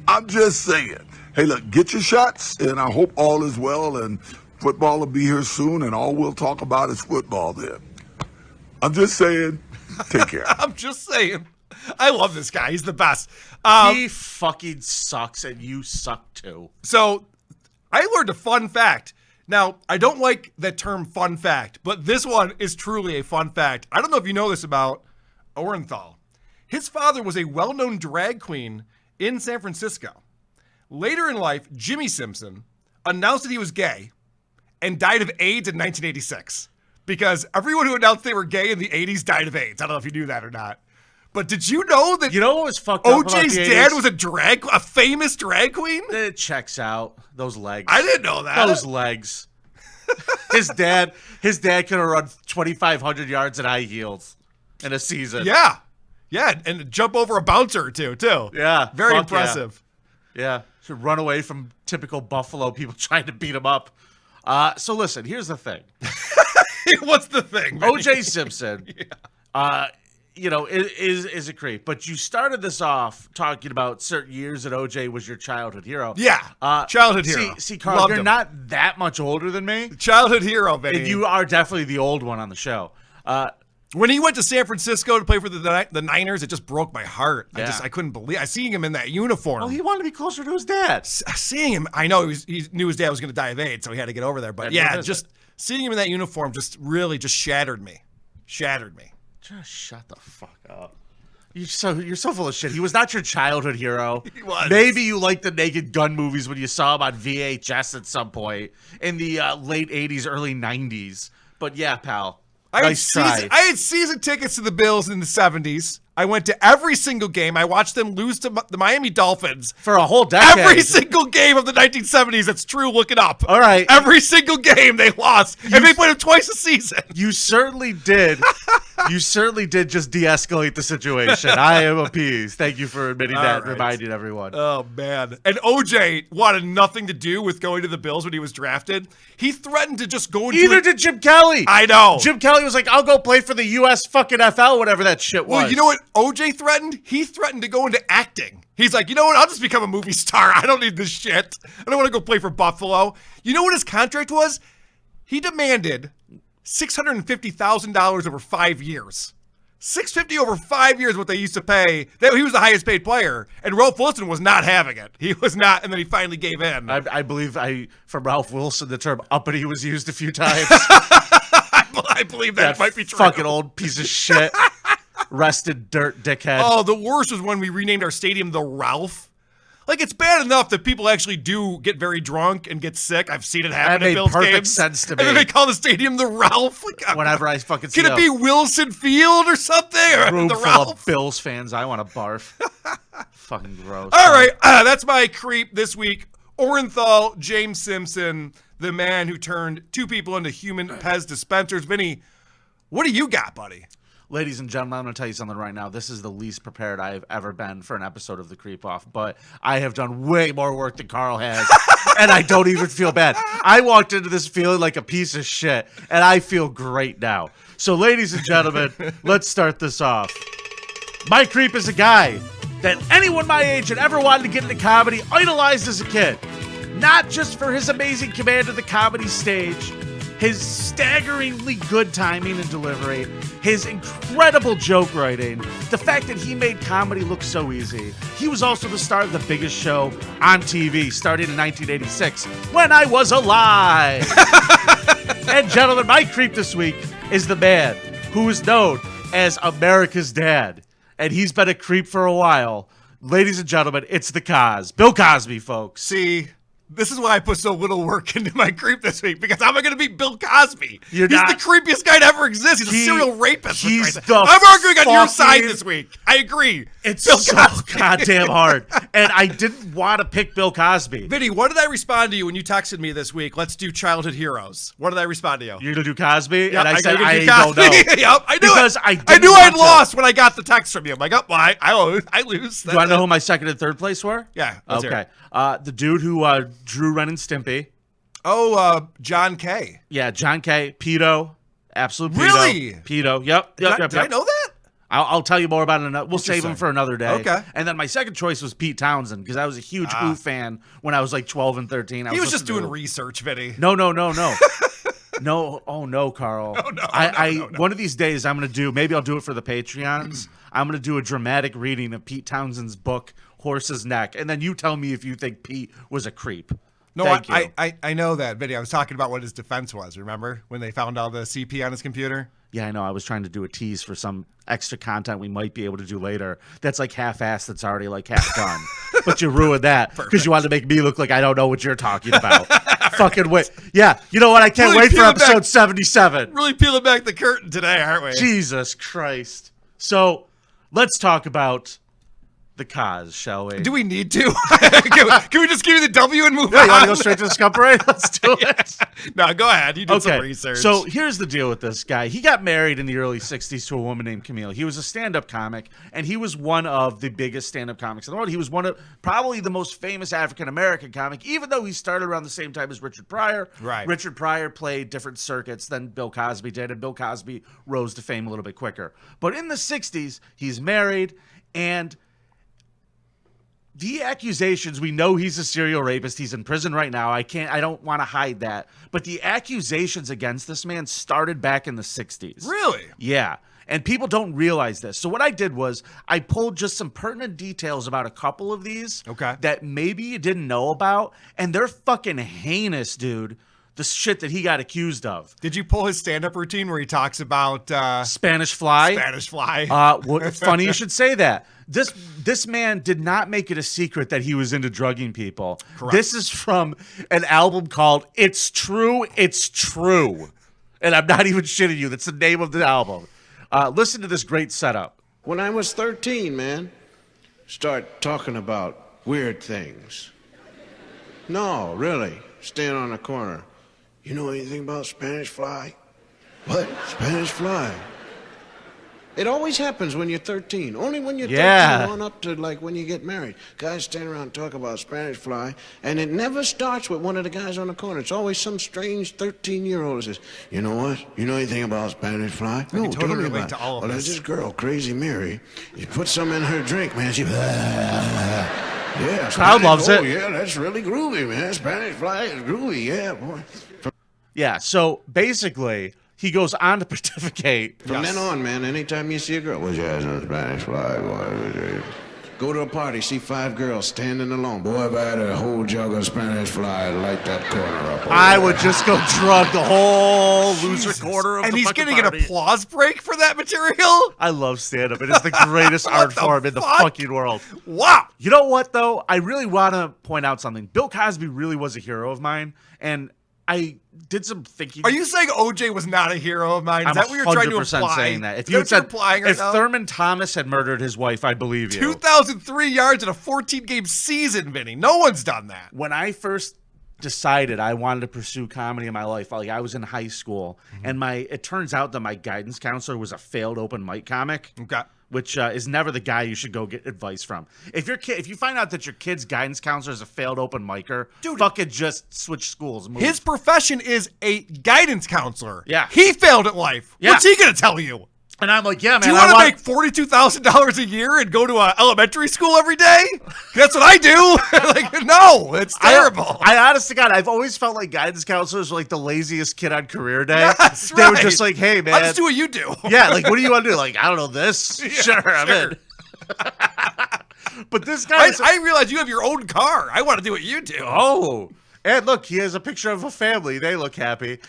I'm just saying. Hey, look, get your shots, and I hope all is well, and football will be here soon, and all we'll talk about is football then. I'm just saying. Take care. I'm just saying. I love this guy. He's the best. He fucking sucks, and you suck too. So I learned a fun fact. Now, I don't like that term fun fact, but this one is truly a fun fact. I don't know if you know this about Orenthal. His father was a well-known drag queen in San Francisco. Later in life, Jimmy Simpson announced that he was gay and died of AIDS in 1986. because everyone who announced they were gay in the 80s died of AIDS. I don't know if you knew that or not. But did you know that what was fucked up about OJ's the dad 80s? was a famous drag queen? It checks out. Those legs. I didn't know that. Those legs. His dad could have run 2,500 yards in high heels in a season. Yeah. Yeah, and jump over a bouncer or two, too. Yeah. Very fuck impressive. Yeah. Should run away from typical Buffalo people trying to beat him up. So listen, here's the thing. What's the thing? O.J. Simpson, is a creep. But you started this off talking about certain years that O.J. was your childhood hero. Yeah, childhood hero. See, Carl, Loved you're him. not that much older than me. Childhood hero, baby. And you are definitely the old one on the show. When he went to San Francisco to play for the Niners, it just broke my heart. Yeah. I couldn't believe. Seeing him in that uniform. Well, he wanted to be closer to his dad. Seeing him, I know he knew his dad was going to die of AIDS, so he had to get over there. But just seeing him in that uniform just really just shattered me. Just shut the fuck up. You're so full of shit. He was not your childhood hero. He was. Maybe you liked the Naked Gun movies when you saw him on VHS at some point in the late 80s, early 90s. But yeah, pal. I Nice had season tickets to the Bills in the 70s. I went to every single game. I watched them lose to the Miami Dolphins. For a whole decade. Every single game of the 1970s. That's true. Look it up. All right. Every single game they lost. And they played them twice a season. You certainly did. You certainly did just de-escalate the situation. I am appeased. Thank you for admitting that and reminding everyone. Oh, man. And OJ wanted nothing to do with going to the Bills when he was drafted. He threatened to just go into Either did Jim Kelly. I know. Jim Kelly was like, I'll go play for the U.S. fucking FL, whatever that shit was. Well, you know what OJ threatened? He threatened to go into acting. He's like, you know what? I'll just become a movie star. I don't need this shit. I don't want to go play for Buffalo. You know what his contract was? He demanded $650,000 over 5 years. $650,000 over 5 years, what they used to pay. He was the highest paid player, and Ralph Wilson was not having it. He was not, and then he finally gave in. I believe from Ralph Wilson, the term uppity was used a few times. I believe that might be true. Fucking old piece of shit. Rested dirt dickhead. Oh, the worst was when we renamed our stadium the Ralph. Like, it's bad enough that people actually do get very drunk and get sick. I've seen it happen That at Bills made perfect games. sense to And then me. they call the stadium the Ralph. Like, Whenever I fucking see can it be Wilson Field or something? Or room the full Ralph? of Bills fans, I want to barf. Fucking gross. All right, that's my creep this week. Orenthal James Simpson, the man who turned two people into human Pez dispensers. Vinny, what do you got, buddy? Ladies and gentlemen, I'm going to tell you something right now. This is the least prepared I have ever been for an episode of The Creep Off, but I have done way more work than Carl has, and I don't even feel bad. I walked into this feeling like a piece of shit, and I feel great now. So, ladies and gentlemen, let's start this off. My creep is a guy that anyone my age that ever wanted to get into comedy idolized as a kid. Not just for his amazing command of the comedy stage, his staggeringly good timing and delivery, his incredible joke writing, the fact that he made comedy look so easy. He was also the star of the biggest show on TV, starting in 1986, when I was alive. And gentlemen, my creep this week is the man who is known as America's Dad. And he's been a creep for a while. Ladies and gentlemen, it's the Cos. Bill Cosby, folks. See, this is why I put so little work into my creep this week, because how am I going to beat Bill Cosby? He's the creepiest guy to ever exist. He's a serial rapist. I'm arguing on your side this week. I agree. It's Bill so Cosby. goddamn hard. And I didn't want to pick Bill Cosby. Vinny, what did I respond to you when you texted me this week? Let's do childhood heroes. What did I respond to you? You're going to do Cosby? Yep, and I said, gotta I do don't know. Yep, I knew because it. I knew I'd lost when I got the text from you. I'm like, oh, well, I lose. Do I know who my second and third place were? Yeah. Let's hear Okay. it. The dude who drew Ren and Stimpy. Oh, John K. Yeah, John K. Pedo. Absolute pedo. Really? Pedo. Yep. Did I know that? I'll tell you more about it. We'll save him for another day. Okay. And then my second choice was Pete Townsend because I was a huge Who fan when I was like 12 and 13. He was just doing research, Vinny. No. No, oh no, Carl. Oh, no, no. One of these days I'm going to do, maybe I'll do it for the Patreons. I'm going to do a dramatic reading of Pete Townsend's book, Horse's Neck. And then you tell me if you think Pete was a creep. No, Thank you. I know that, Vinny. I was talking about what his defense was. Remember when they found all the CP on his computer? Yeah, I know. I was trying to do a tease for some extra content we might be able to do later. That's like half-assed. That's already like half done. But you ruined that because you wanted to make me look like I don't know what you're talking about. Fucking wait. Yeah, you know what? I can't wait for episode 77. Really peeling back the curtain today, aren't we? Jesus Christ. So let's talk about the cause, shall we? Do we need to? Can we just give you the W and move on? You want to go straight to the scump parade? Let's do it. No, go ahead. You did some research. So here's the deal with this guy. He got married in the early 60s to a woman named Camille. He was a stand-up comic, and he was one of the biggest stand-up comics in the world. He was one of probably the most famous African-American comic, even though he started around the same time as Richard Pryor. Right. Richard Pryor played different circuits than Bill Cosby did, and Bill Cosby rose to fame a little bit quicker. But in the 60s, he's married, and the accusations, we know he's a serial rapist. He's in prison right now. I don't want to hide that. But the accusations against this man started back in the 60s. Really? Yeah. And people don't realize this. So what I did was I pulled just some pertinent details about a couple of these that maybe you didn't know about. And they're fucking heinous, dude. The shit that he got accused of. Did you pull his stand-up routine where he talks about Spanish fly? Spanish fly. Funny you should say that. This man did not make it a secret that he was into drugging people. Correct. This is from an album called It's True, It's True. And I'm not even shitting you. That's the name of the album. Listen to this great setup. When I was 13, man, start talking about weird things. No, really. Stand on the corner. You know anything about Spanish fly? What? Spanish fly? It always happens when you're 13. Only when you're 13 on up to like when you get married. Guys stand around and talk about Spanish fly, and it never starts with one of the guys on the corner. It's always some strange 13-year-old that says, you know what? You know anything about Spanish fly? I can totally tell me relate about to it. all of Well, this. there's this girl, Crazy Mary. You put some in her drink, man. She... Yeah, Crowd loves it. Oh, yeah, that's really groovy, man. Spanish fly is groovy, yeah, boy. Yeah, so basically, he goes on to pontificate. From then on, man, anytime you see a girl, what's your ass on Spanish fly, boy? Go to a party, see 5 girls standing alone. Boy, if I had a whole jug of Spanish fly, I'd light that corner up. I would just go drug the whole loser quarter of and the he's fucking getting an party. applause break for that material? I love stand-up. It is the greatest art form in the fucking world. Wow. You know what, though? I really want to point out something. Bill Cosby really was a hero of mine, and I did some thinking. Are you saying OJ was not a hero of mine? Is I'm that what you're trying to 100% imply? saying that. If Is you had what you're said, implying right if now? Thurman Thomas had murdered his wife, I'd believe you. 2,003 yards in a 14-game season, Vinny. No one's done that. When I first decided I wanted to pursue comedy in my life, like I was in high school, and it turns out that my guidance counselor was a failed open mic comic. Okay. Which is never the guy you should go get advice from. If you find out that your kid's guidance counselor is a failed open micer, fucking just switch schools. Move. His profession is a guidance counselor. Yeah. He failed at life. Yeah. What's he going to tell you? And I'm like, yeah, man. Do you want to make $42,000 a year and go to an elementary school every day? That's what I do. Like, no, it's terrible. I honest to God, I've always felt like guidance counselors were like the laziest kid on career day. Yes, They were right. just like, hey, man. I'll just do what you do. Yeah, like, what do you want to do? Like, I don't know, this? Yeah, sure, I'm sure. in. But this guy I realize you have your own car. I want to do what you do. Oh, and look, he has a picture of a family. They look happy.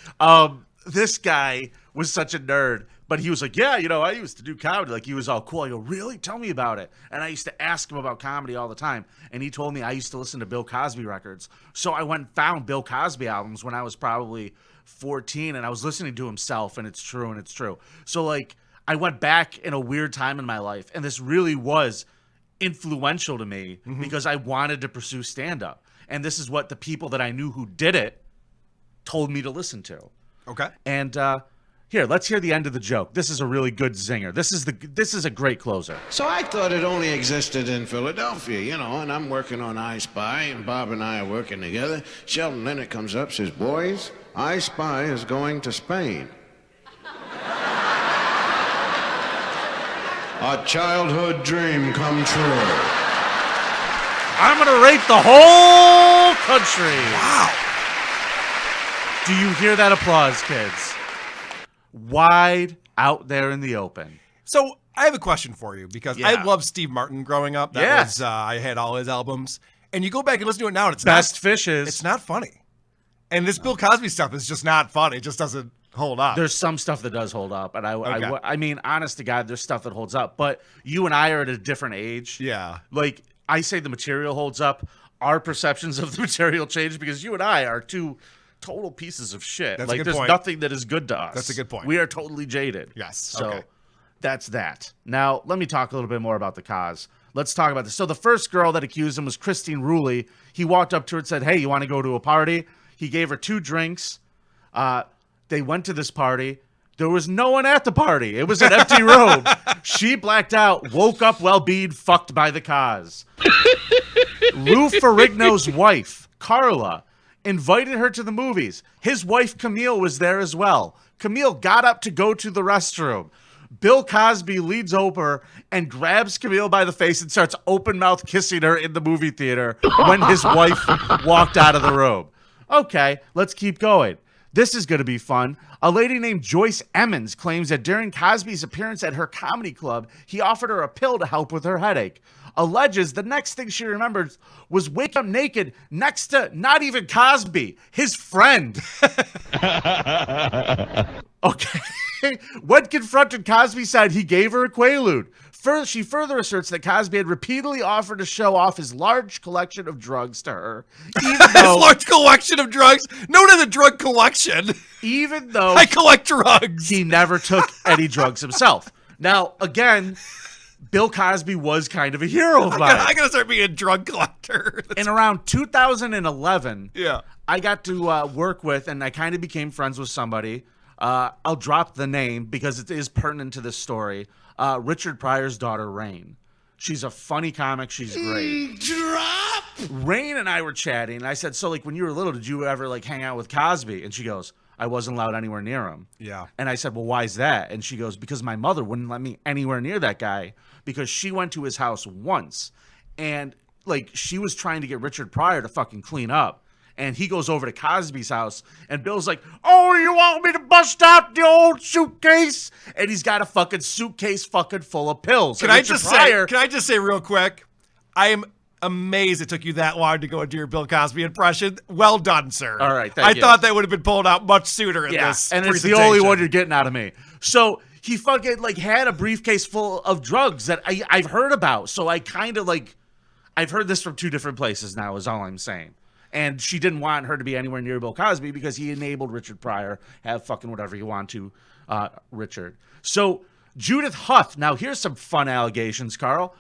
This guy was such a nerd, but he was like, yeah, I used to do comedy. Like, he was all cool. I go, really? Tell me about it. And I used to ask him about comedy all the time. And he told me I used to listen to Bill Cosby records. So I went and found Bill Cosby albums when I was probably 14, and I was listening to himself, and it's true, and it's true. So, like, I went back in a weird time in my life, and this really was influential to me because I wanted to pursue stand-up. And this is what the people that I knew who did it told me to listen to. Okay. And here, let's hear the end of the joke. This is a really good zinger. This is a great closer. So I thought it only existed in Philadelphia, and I'm working on I Spy, and Bob and I are working together. Sheldon Leonard comes up, says, boys, I Spy is going to Spain. A childhood dream come true. I'm going to rate the whole country. Wow. Do you hear that applause, kids? Wide out there in the open. So I have a question for you because I loved Steve Martin growing up. That was I had all his albums. And you go back and listen to it now, and it's Best Fishes. It's not funny. And this Bill Cosby stuff is just not funny. It just doesn't hold up. There's some stuff that does hold up, and Okay. I mean, honest to God, there's stuff that holds up. But you and I are at a different age. Yeah. Like I say, the material holds up. Our perceptions of the material change because you and I are two total pieces of shit. That's a like good there's point. nothing that is good to us. That's a good point. We are totally jaded. Yes. So Okay. that's that. Now let me talk a little bit more about the cause. Let's talk about this. So the first girl that accused him was Christine Ruley. He walked up to her and said, "Hey, you want to go to a party?" He gave her 2 drinks. They went to this party. There was no one at the party. It was an empty room. She blacked out, woke up while being fucked by the cause. Lou Ferrigno's wife, Carla, invited her to the movies. His wife, Camille, was there as well. Camille got up to go to the restroom. Bill Cosby leads over and grabs Camille by the face and starts open mouth kissing her in the movie theater when his wife walked out of the room. Okay, let's keep going. This is going to be fun. A lady named Joyce Emmons claims that during Cosby's appearance at her comedy club, he offered her a pill to help with her headache. Alleges the next thing she remembers was waking up naked next to not even Cosby, his friend. Okay. When confronted, Cosby said he gave her a Quaalude. She further asserts that Cosby had repeatedly offered to show off his large collection of drugs to her. Even though, His large collection of drugs? No to the drug collection. Even though I collect drugs. He never took any drugs himself. Now, again, Bill Cosby was kind of a hero of mine. I gotta start being a drug collector. In around 2011, Yeah. I got to work with, and I kind of became friends with somebody. I'll drop the name because it is pertinent to this story. Richard Pryor's daughter, Rain. She's a funny comic. She's great. Rain and I were chatting, and I said, "So, like, when you were little, did you ever like hang out with Cosby?" And she goes, "I wasn't allowed anywhere near him." Yeah. And I said, "Well, why is that?" And she goes, "Because my mother wouldn't let me anywhere near that guy because she went to his house once, and like she was trying to get Richard Pryor to fucking clean up." And he goes over to Cosby's house, and Bill's like, "Oh, you want me to bust out the old suitcase?" And he's got a fucking suitcase fucking full of pills. Can I just say real quick, I am amazed it took you that long to go into your Bill Cosby impression. Well done, sir. All right, I thought that would have been pulled out much sooner in this and it's the presentation. only one you're getting out of me. So he fucking like had a briefcase full of drugs that I've heard about. So I kind of like, I've heard this from 2 different places now is all I'm saying. And she didn't want her to be anywhere near Bill Cosby because he enabled Richard Pryor have fucking whatever you want to, Richard. So Judith Huth, now here's some fun allegations, Carl,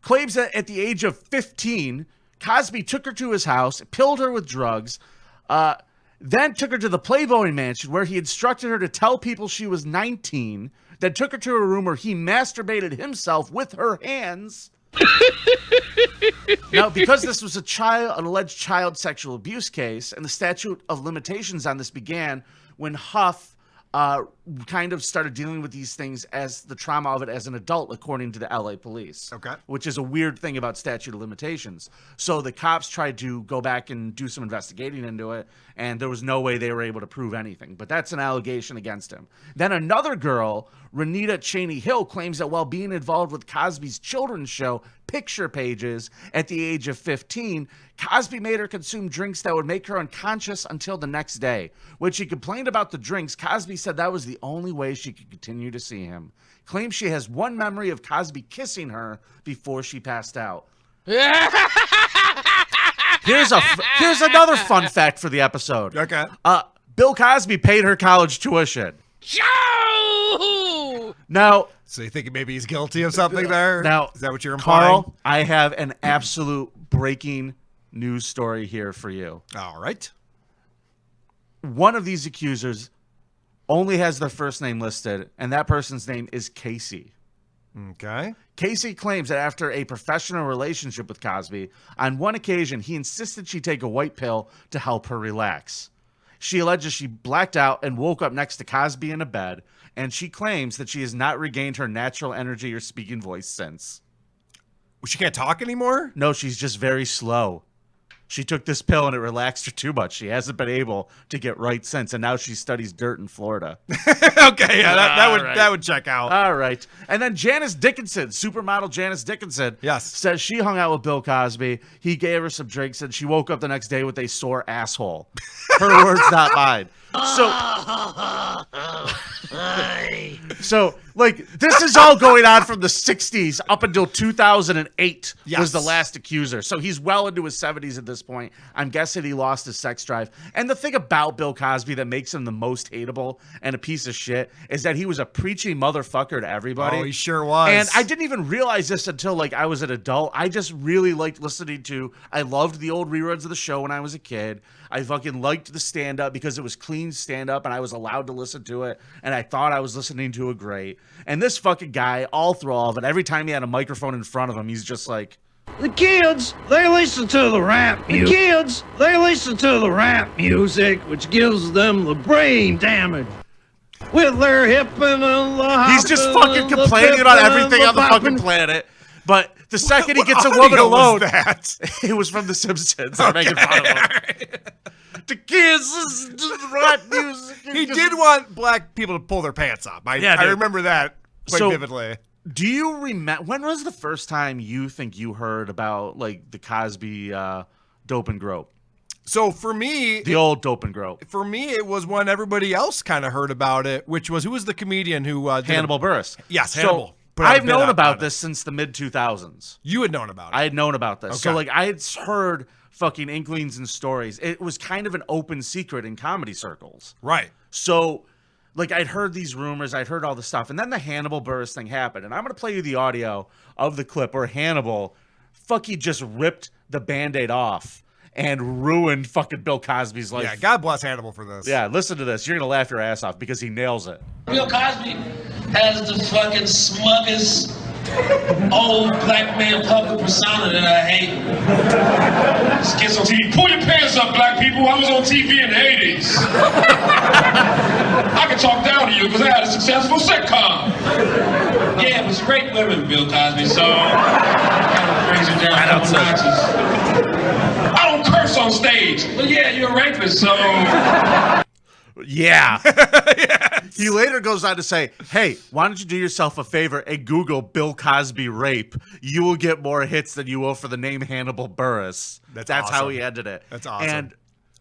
claims that at the age of 15, Cosby took her to his house, pilled her with drugs, then took her to the Playboy Mansion where he instructed her to tell people she was 19, then took her to a room where he masturbated himself with her hands. Now, because this was an alleged child sexual abuse case, and the statute of limitations on this began when Huff kind of started dealing with these things as the trauma of it as an adult, according to the LA police. Okay. Which is a weird thing about statute of limitations. So the cops tried to go back and do some investigating into it, and there was no way they were able to prove anything. But that's an allegation against him. Then another girl, Renita Cheney Hill, claims that while being involved with Cosby's children's show, Picture Pages, at the age of 15, Cosby made her consume drinks that would make her unconscious until the next day. When she complained about the drinks, Cosby said that was the only way she could continue to see him. Claims she has one memory of Cosby kissing her before she passed out. Here's another fun fact for the episode. Okay. Bill Cosby paid her college tuition. Now, so you think maybe he's guilty of something there? Now, is that what you're implying? Carl, I have an absolute breaking news story here for you. All right. One of these accusers only has their first name listed, and that person's name is Casey. Okay. Casey claims that after a professional relationship with Cosby, on one occasion, he insisted she take a white pill to help her relax. She alleges she blacked out and woke up next to Cosby in a bed, and she claims that she has not regained her natural energy or speaking voice since. She can't talk anymore? No, she's just very slow. She took this pill and it relaxed her too much. She hasn't been able to get right since, and now she studies dirt in Florida. Okay, yeah, that would check out. All right. And then Janice Dickinson, supermodel Janice Dickinson, says she hung out with Bill Cosby. He gave her some drinks, and she woke up the next day with a sore asshole. Her words, not mine. So, like, this is all going on from the 60s up until 2008 was the last accuser. So he's well into his 70s at this point. I'm guessing he lost his sex drive. And the thing about Bill Cosby that makes him the most hateable and a piece of shit is that he was a preachy motherfucker to everybody. Oh, he sure was. And I didn't even realize this until, like, I was an adult. I just really liked listening to, I loved the old reruns of the show when I was a kid. I fucking liked the stand-up because it was clean stand-up and I was allowed to listen to it, and I thought I was listening to it great. And this fucking guy, all through all of it, every time he had a microphone in front of him, he's just like, the kids, they listen to the rap music. The kids, they listen to the rap music, which gives them the brain damage. With their hip and the he's just fucking complaining about everything on the fucking planet. But the second he gets a woman alone, it was from The Simpsons. They're making fun of him. The kids listen to the rap music. He did want black people to pull their pants up. I remember that quite vividly. Do you remember, when was the first time you think you heard about, like, the Cosby dope and grope? So for me, the old dope and grope. For me, it was when everybody else kind of heard about it, which was, who was the comedian who Hannibal Buress. Yes, Hannibal. So I've known about this since the mid 2000s. You had known about it. I had known about this. Okay. So, like, I had heard fucking inklings and stories. It was kind of an open secret in comedy circles. Right. So, like, I'd heard these rumors, I'd heard all the stuff, and then the Hannibal Buress thing happened. And I'm going to play you the audio of the clip where Hannibal fucking just ripped the Band-Aid off and ruined fucking Bill Cosby's life. Yeah, God bless Hannibal for this. Yeah, listen to this. You're going to laugh your ass off because he nails it. Bill Cosby has the fucking smuggest old black man public persona that I hate. This kid's on TV. Pull your pants up, black people. I was on TV in the 80s. I can talk down to you because I had a successful sitcom. Yeah, it was great women, Bill Cosby, so kind of crazy down a couple notches. I don't curse on stage. Well, yeah, you're a rapist, so... Yeah. Yes. He later goes on to say, hey, why don't you do yourself a favor and Google Bill Cosby rape? You will get more hits than you will for the name Hannibal Buress. That's awesome. how he ended it. That's awesome. And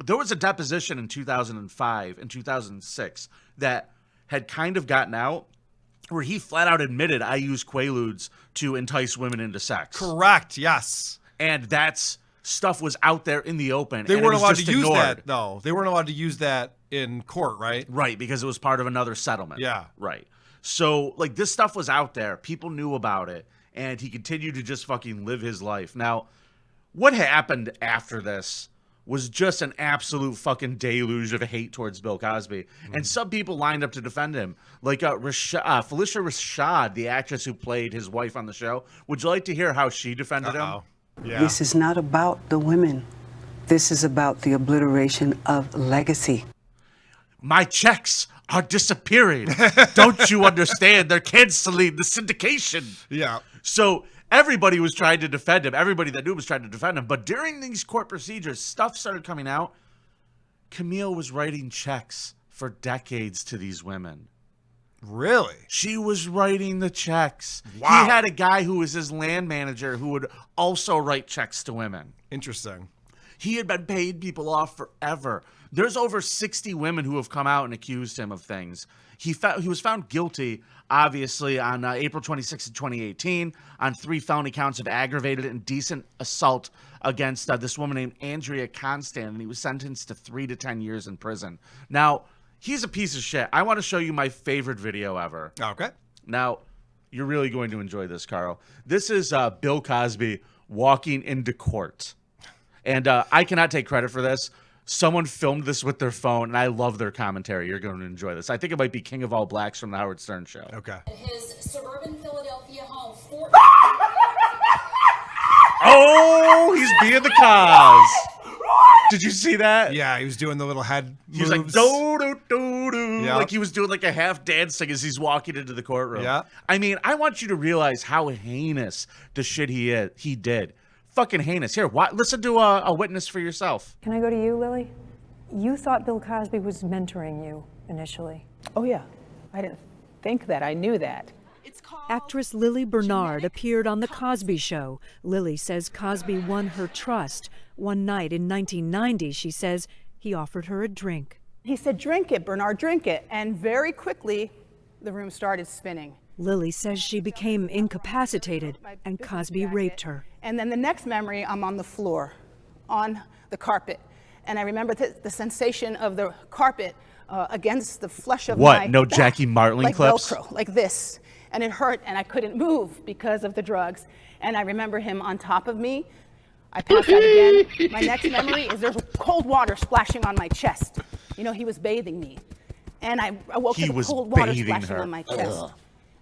there was a deposition in 2005 and 2006 that had kind of gotten out where he flat out admitted, I use Quaaludes to entice women into sex. Correct, yes. And that's stuff was out there in the open. They and weren't it was allowed to just use ignored. that, though. They weren't allowed to use that in court, right? Right, because it was part of another settlement. Yeah. Right. So, like, this stuff was out there. People knew about it. And he continued to just fucking live his life. Now, what happened after this was just an absolute fucking deluge of hate towards Bill Cosby. And some people lined up to defend him. Like Felicia Rashad, the actress who played his wife on the show. Would you like to hear how she defended him? Yeah. This is not about the women. This is about the obliteration of legacy. My checks are disappearing. Don't you understand? They're canceling the syndication. Yeah. So everybody was trying to defend him. Everybody that knew was trying to defend him. But during these court procedures, stuff started coming out. Camille was writing checks for decades to these women. Really? She was writing the checks. Wow. He had a guy who was his land manager who would also write checks to women. Interesting. He had been paying people off forever. There's over 60 women who have come out and accused him of things. He was found guilty, obviously, on April 26, 2018, on 3 felony counts of aggravated indecent assault against this woman named Andrea Constant, and he was sentenced to 3 to 10 years in prison. Now, he's a piece of shit. I want to show you my favorite video ever. Okay. Now, you're really going to enjoy this, Carl. This is Bill Cosby walking into court. And I cannot take credit for this. Someone filmed this with their phone, and I love their commentary. You're going to enjoy this. I think it might be King of All Blacks from the Howard Stern Show. Okay. His suburban Philadelphia home. Oh, he's being the cause. Did you see that? Yeah, he was doing the little head moves. He was like, do-do-do-do. Yep. Like he was doing like a half dancing as he's walking into the courtroom. Yeah. I mean, I want you to realize how heinous the shit he did. fucking heinous. Here, listen to a witness for yourself. Can I go to you, Lily? You thought Bill Cosby was mentoring you initially. Oh, yeah. I didn't think that. I knew that. Actress Lily Bernard appeared on The Cosby Show. Lily says Cosby won her trust. One night in 1990, she says he offered her a drink. He said, drink it, Bernard, drink it. And very quickly, the room started spinning. Lily says she became incapacitated and Cosby raped her. And then the next memory, I'm on the floor, on the carpet. And I remember the sensation of the carpet against the flesh of my No back, Jackie Martling like clips? Velcro, like this. And it hurt, and I couldn't move because of the drugs. And I remember him on top of me. I passed out again. My next memory is there's cold water splashing on my chest. You know, he was bathing me. And I woke to the cold water splashing on my chest. Ugh.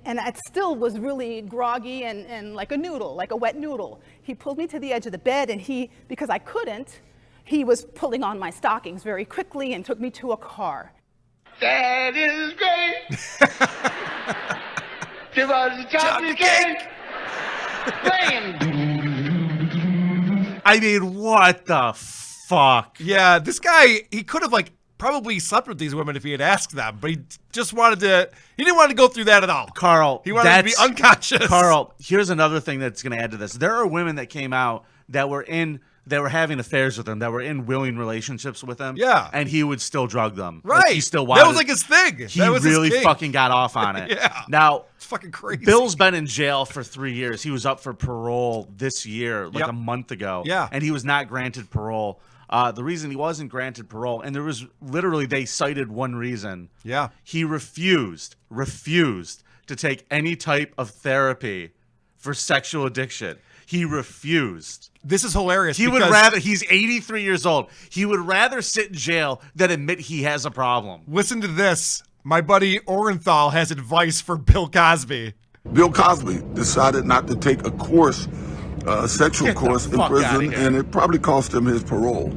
And I still was really groggy and like a noodle, like a wet noodle. He pulled me to the edge of the bed, and because I couldn't, he was pulling on my stockings very quickly and took me to a car. That is great. Give us a chocolate cake. I mean, what the fuck? Yeah, this guy, he could have probably slept with these women if he had asked them, but he just he didn't want to go through that at all. Carl, he wanted to be unconscious. Carl, here's another thing that's going to add to this. There are women that came out that were having affairs with him, that were in willing relationships with him. Yeah. And he would still drug them. Right. He still wanted. That was like his thing. He really fucking got off on it. Yeah. Now, it's fucking crazy. Bill's been in jail for 3 years. He was up for parole this year, a month ago. Yeah. And he was not granted parole. The reason he wasn't granted parole, and there was literally, they cited one reason. Yeah. He refused to take any type of therapy for sexual addiction. He refused. This is hilarious. He's 83 years old. He would rather sit in jail than admit he has a problem. Listen to this. My buddy Orenthal has advice for Bill Cosby. Bill Cosby decided not to take a course, a sexual course in prison, and it probably cost him his parole.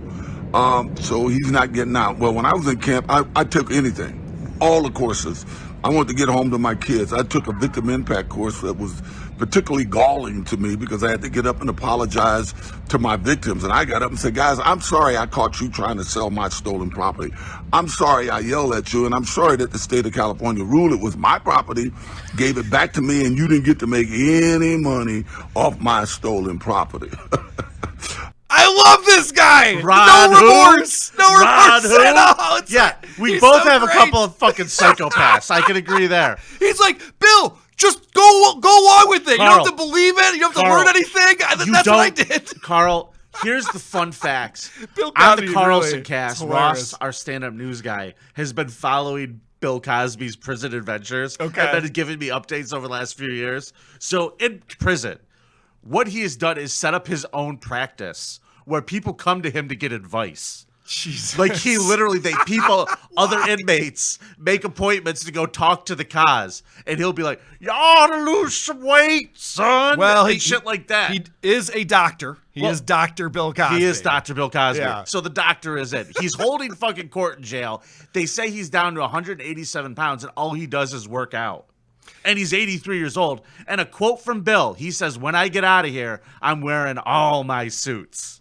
So he's not getting out. Well, when I was in camp, I took anything, all the courses. I wanted to get home to my kids. I took a victim impact course that was particularly galling to me because I had to get up and apologize to my victims. And I got up and said, guys, I'm sorry I caught you trying to sell my stolen property. I'm sorry I yelled at you, and I'm sorry that the state of California ruled it was my property, gave it back to me, and you didn't get to make any money off my stolen property. I love this guy. Ron no remorse. Who? No remorse at all. We both so have great. a couple of fucking psychopaths. I can agree there. He's like, Bill, just go along with it. Carl, you don't have to believe it. You don't have to learn anything. That's what I did. Carl, here's the fun facts. Bill On Cosby the Carlson really, cast, hilarious. Ross, our stand-up news guy, has been following Bill Cosby's prison adventures. Okay. And been giving me updates over the last few years. So in prison, what he has done is set up his own practice where people come to him to get advice. Jesus. Like he literally, other inmates make appointments to go talk to the cause, and he'll be like, "You ought to lose some weight, son." Well, and shit like that. He is a doctor. He is Dr. Bill Cosby. He is Dr. Bill Cosby. Yeah. So the doctor is in. He's holding fucking court in jail. They say he's down to 187 pounds, and all he does is work out. And he's 83 years old. And a quote from Bill, he says, "When I get out of here, I'm wearing all my suits."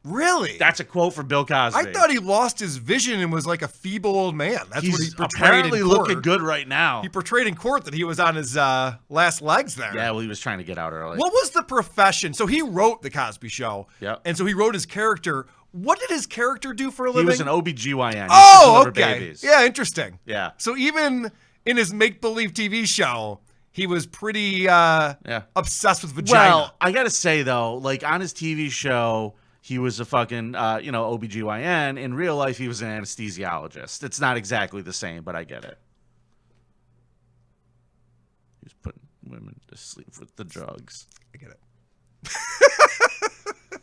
Really? That's a quote from Bill Cosby. I thought he lost his vision and was like a feeble old man. That's what he He's portrayed apparently in court. looking good right now. He portrayed in court that he was on his last legs there. Yeah, well, he was trying to get out early. What was the profession? So he wrote The Cosby Show. Yep. And so he wrote his character. What did his character do for a living? He was an OBGYN. Oh, okay. Babies. Yeah, interesting. Yeah. So even in his make-believe TV show, he was pretty obsessed with vagina. Well, I got to say, though, like on his TV show, he was a fucking, OBGYN. In real life, he was an anesthesiologist. It's not exactly the same, but I get it. He was putting women to sleep with the drugs. I get it.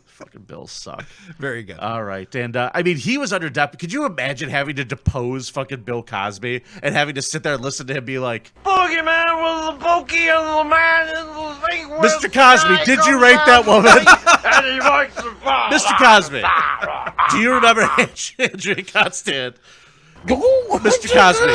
Fucking Bills suck. Very good. All right. And, he was under depth. Could you imagine having to depose fucking Bill Cosby and having to sit there and listen to him be like, Boogeyman was the pokey of the man in the thing. Mr. Cosby, did you rape that woman? Mr. Cosby, do you remember Andrea Constant? Mr. Cosby.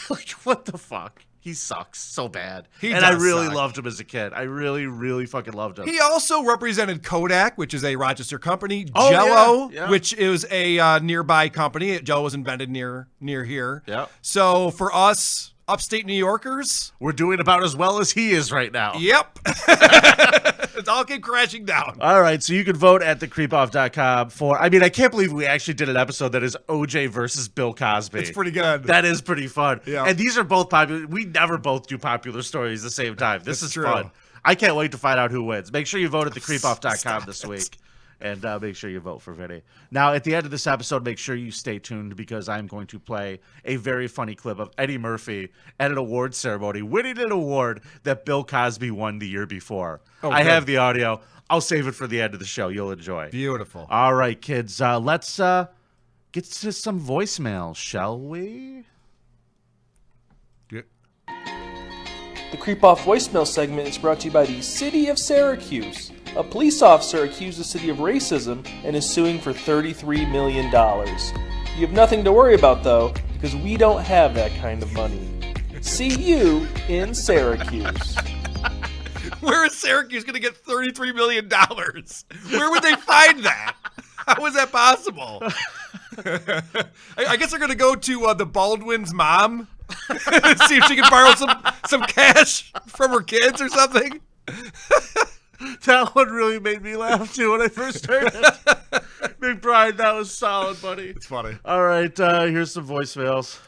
Like, what the fuck? He sucks so bad. He and I does really suck. loved him as a kid. I really, really fucking loved him. He also represented Kodak, which is a Rochester company. Oh, Jell-O, yeah. which is a nearby company. Jell-O was invented near here. Yeah. So for us, upstate New Yorkers, we're doing about as well as he is right now. Yep. It all came crashing down. All right, so you can vote at thecreepoff.com for, I mean, I can't believe we actually did an episode that is OJ versus Bill Cosby. It's pretty good. That is pretty fun. Yeah. And these are both popular. We never both do popular stories at the same time. This is true. fun. I can't wait to find out who wins. Make sure you vote at thecreepoff.com this week. And make sure you vote for Vinny. Now, at the end of this episode, make sure you stay tuned because I'm going to play a very funny clip of Eddie Murphy at an award ceremony winning an award that Bill Cosby won the year before. I have the audio. I'll save it for the end of the show. You'll enjoy. Beautiful. All right, kids. Let's get to some voicemails, shall we? The Creep Off voicemail segment is brought to you by the City of Syracuse. A police officer accused the city of racism and is suing for $33 million. You have nothing to worry about, though, because we don't have that kind of money. See you in Syracuse. Where is Syracuse going to get $33 million? Where would they find that? How is that possible? I guess they're going to go to the Baldwin's mom. See if she can borrow some cash from her kids or something. That one really made me laugh, too, when I first heard it. Big Brian, that was solid, buddy. It's funny. All right, here's some voicemails.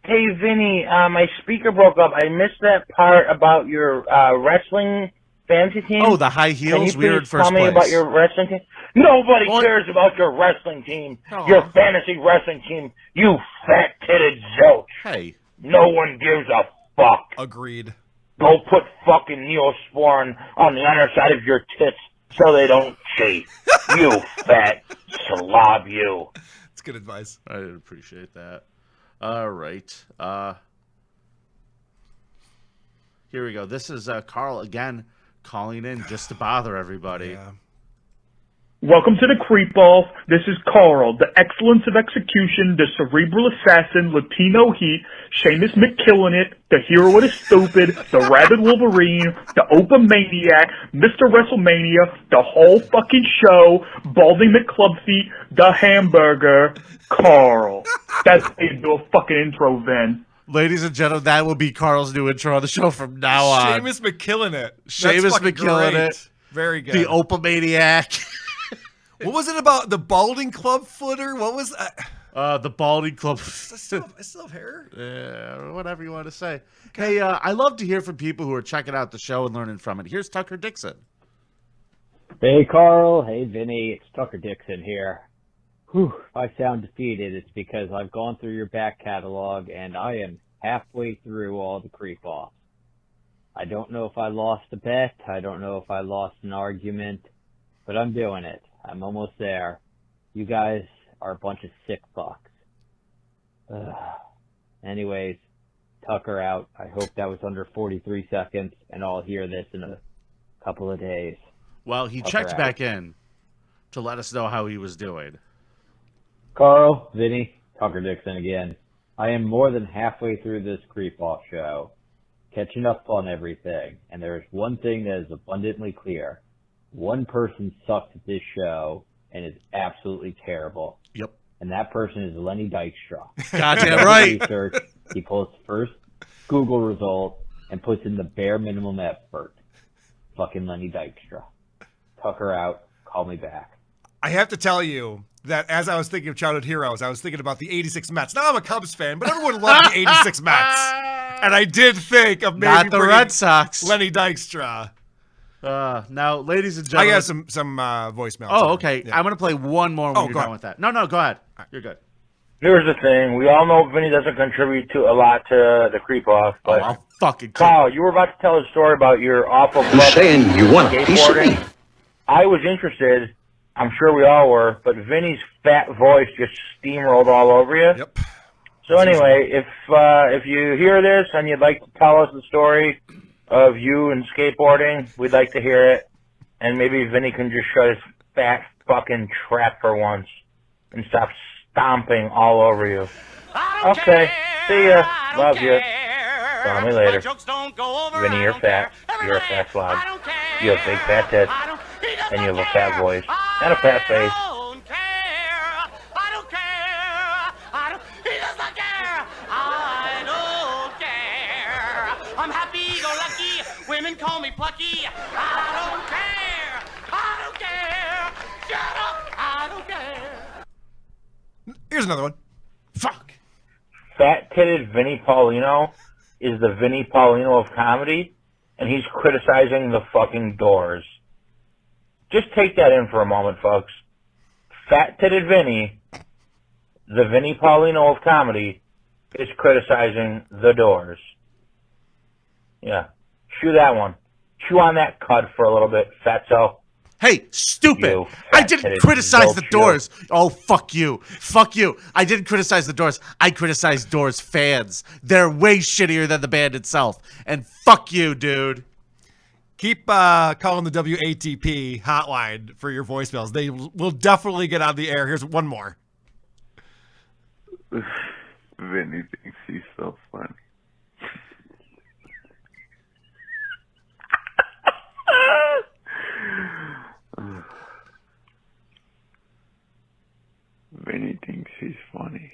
Hey, Vinny, my speaker broke up. I missed that part about your wrestling fantasy team. Oh, the high heels? Can you We were in please first tell me place. about your wrestling team? Nobody What? cares about your wrestling team. Aw. Your fantasy wrestling team, you fat-titted zilch. Hey. No one gives a fuck. Agreed. Go put fucking Neosporin on the underside of your tits so they don't chafe. You fat slob, you. It's good advice. I appreciate that. All right. Here we go. This is Carl again calling in just to bother everybody. Welcome to the Creep Off. This is Carl, the excellence of execution, the cerebral assassin, Latino heat, Seamus McKillenit, the hero of the stupid, the rabid Wolverine, the Opa Maniac, Mr. WrestleMania, the whole fucking show, Balding McClubfeet, the hamburger, Carl. That's how you do a fucking intro, Vin. Ladies and gentlemen, that will be Carl's new intro on the show from now on. Seamus McKillenit. Seamus McKillenit. Very good. The Opa Maniac. What was it about the balding club footer? What was that? The balding club. I still have hair. Yeah, whatever you want to say. Hey, I love to hear from people who are checking out the show and learning from it. Here's Tucker Dixon. Hey, Carl. Hey, Vinny. It's Tucker Dixon here. Whew, if I sound defeated, it's because I've gone through your back catalog and I am halfway through all the creep offs. I don't know if I lost a bet. I don't know if I lost an argument, but I'm doing it. I'm almost there. You guys are a bunch of sick fucks. Anyways, Tucker out. I hope that was under 43 seconds, and I'll hear this in a couple of days. Well, he Tucker checked out. back in to let us know how he was doing. Carl, Vinny, Tucker Dixon again. I am more than halfway through this Creep Off show, catching up on everything, and there is one thing that is abundantly clear. One person sucks at this show and is absolutely terrible. Yep. And that person is Lenny Dykstra. Goddamn right. Research, he pulls first Google result and puts in the bare minimum effort. Fucking Lenny Dykstra. Tucker out. Call me back. I have to tell you that as I was thinking of childhood heroes, I was thinking about the 86 Mets. Now I'm a Cubs fan, but everyone loved the 86 Mets. And I did think of maybe Not the bringing Red Sox. Lenny Dykstra. Now, ladies and I gentlemen. got some voicemails. Oh, okay. Yeah. I'm going to play one more when Oh, you're go done ahead. with that. No, go ahead. You're good. Here's the thing. We all know Vinny doesn't contribute to a lot to the creep off. But I'll fucking Carl, you were about to tell a story about your awful You're saying you want a piece of me? skateboarding. I was interested. I'm sure we all were, but Vinny's fat voice just steamrolled all over you. Yep. So anyway, if you hear this and you'd like to tell us the story of you and skateboarding, we'd like to hear it. And maybe Vinny can just shut his fat fucking trap for once and stop stomping all over you. Okay. See ya. Love you. Call me later. Vinny, you're fat. You're a fat slob. You have big fat tits. And you have a fat voice. And a fat face. I'm happy, go lucky. Women call me plucky. I don't care. I don't care. Shut up. I don't care. Here's another one. Fuck. Fat-titted Vinnie Paulino is the Vinnie Paulino of comedy, and he's criticizing the fucking Doors. Just take that in for a moment, folks. Fat-titted Vinnie, the Vinnie Paulino of comedy, is criticizing the Doors. Yeah. Chew that one. Chew on that cud for a little bit, fatso. Hey, stupid! I didn't criticize the Doors. Oh, fuck you. Fuck you. I didn't criticize the Doors. I criticized Doors fans. They're way shittier than the band itself. And fuck you, dude. Keep calling the WATP hotline for your voicemails. They will definitely get on the air. Here's one more. Vinny thinks he's so funny. Vinny thinks he's funny.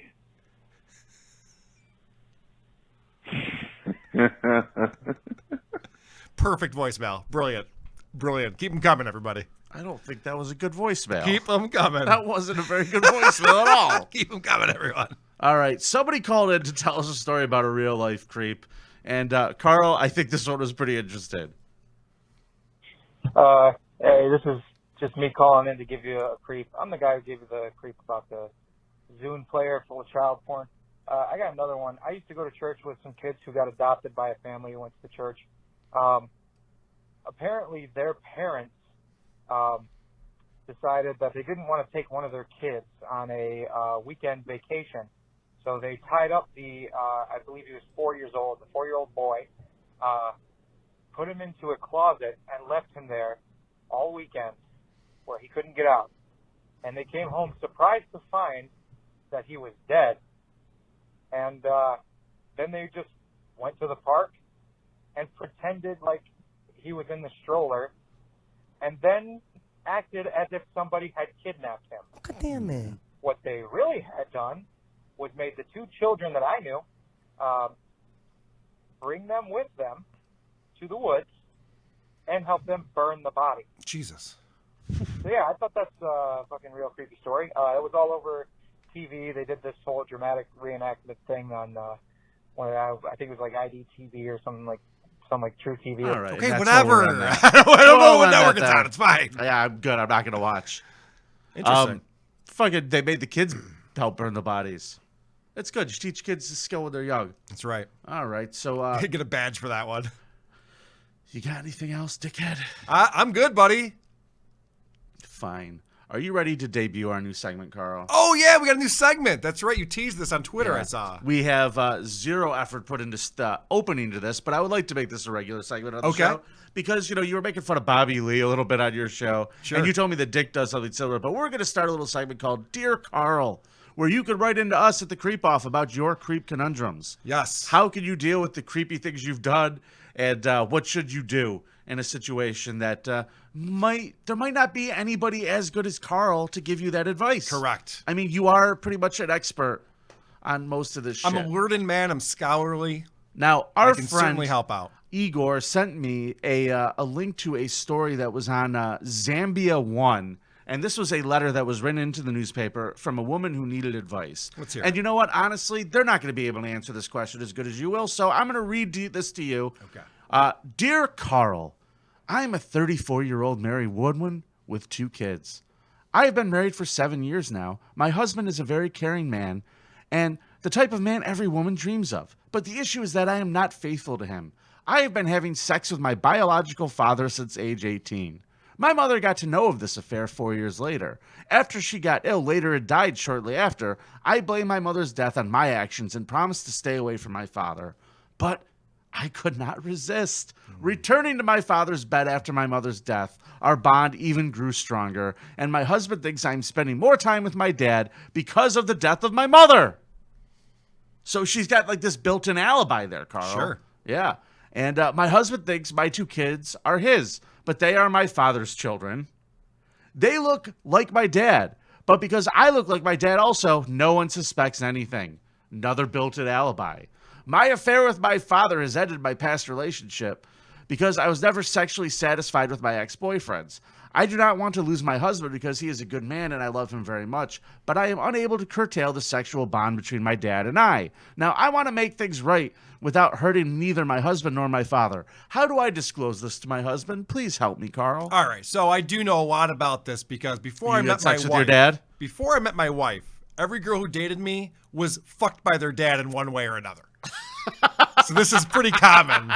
Perfect voicemail. Brilliant. Brilliant. Keep them coming, everybody. I don't think that was a good voicemail. Keep them coming. That wasn't a very good voicemail at all. Keep them coming, everyone. All right. Somebody called in to tell us a story about a real life creep. And Carl, I think this one was pretty interesting. Hey, this is just me calling in to give you a creep. I'm the guy who gave you the creep about the Zune player full of child porn. I got another one. I used to go to church with some kids who got adopted by a family who went to the church. Apparently, their parents decided that they didn't want to take one of their kids on a weekend vacation. So they tied up I believe he was 4 years old, the 4-year-old boy, put him into a closet and left him there all weekend where he couldn't get out. And they came home surprised to find that he was dead. And then they just went to the park and pretended like he was in the stroller and then acted as if somebody had kidnapped him. God damn it. What they really had done was made the two children that I knew bring them with them to the woods and help them burn the body. Jesus. So yeah, I thought that's a fucking real creepy story. It was all over TV. They did this whole dramatic reenactment thing on I think it was like IDTV or something like True TV. All right. Okay, whatever. I don't know what network it's on. It's fine. Yeah, I'm good. I'm not going to watch. Interesting. Fucking, they made the kids help burn the bodies. It's good. You teach kids the skill when they're young. That's right. All right. So, get a badge for that one. You got anything else, dickhead? I'm good, buddy. Fine. Are you ready to debut our new segment, Carl? Oh, yeah, we got a new segment. That's right. You teased this on Twitter, I saw. We have zero effort put into opening to this, but I would like to make this a regular segment on the show. Because, you were making fun of Bobby Lee a little bit on your show. Sure. And you told me that Dick does something similar. But we're going to start a little segment called Dear Carl, where you could write into us at the Creep Off about your creep conundrums. Yes. How can you deal with the creepy things you've done, and what should you do in a situation that there might not be anybody as good as Carl to give you that advice. Correct. I mean, you are pretty much an expert on most of this shit. I'm a learned man. I'm scholarly. Now, our I can friend certainly help out. Igor sent me a link to a story that was on Zambia 1. And this was a letter that was written into the newspaper from a woman who needed advice. Let's hear And it. you know what? Honestly, they're not going to be able to answer this question as good as you will. So I'm going to read this to you. Okay. Dear Carl, I am a 34-year-old married woman with 2 kids. I have been married for 7 years now. My husband is a very caring man and the type of man every woman dreams of. But the issue is that I am not faithful to him. I have been having sex with my biological father since age 18. My mother got to know of this affair 4 years later. After she got ill later and died shortly after, I blame my mother's death on my actions and promised to stay away from my father. But I could not resist. Returning to my father's bed after my mother's death, our bond even grew stronger, and my husband thinks I'm spending more time with my dad because of the death of my mother. So she's got like this built-in alibi there, Carl. Sure. Yeah. And my husband thinks my 2 kids are his, but they are my father's children. They look like my dad, but because I look like my dad also, no one suspects anything. Another built-in alibi. My affair with my father has ended my past relationship because I was never sexually satisfied with my ex-boyfriends. I do not want to lose my husband because he is a good man and I love him very much, but I am unable to curtail the sexual bond between my dad and I. Now, I want to make things right without hurting neither my husband nor my father. How do I disclose this to my husband? Please help me, Carl. All right, so I do know a lot about this because before I met my wife, with your dad? Before I met my wife, every girl who dated me was fucked by their dad in one way or another. So this is pretty common.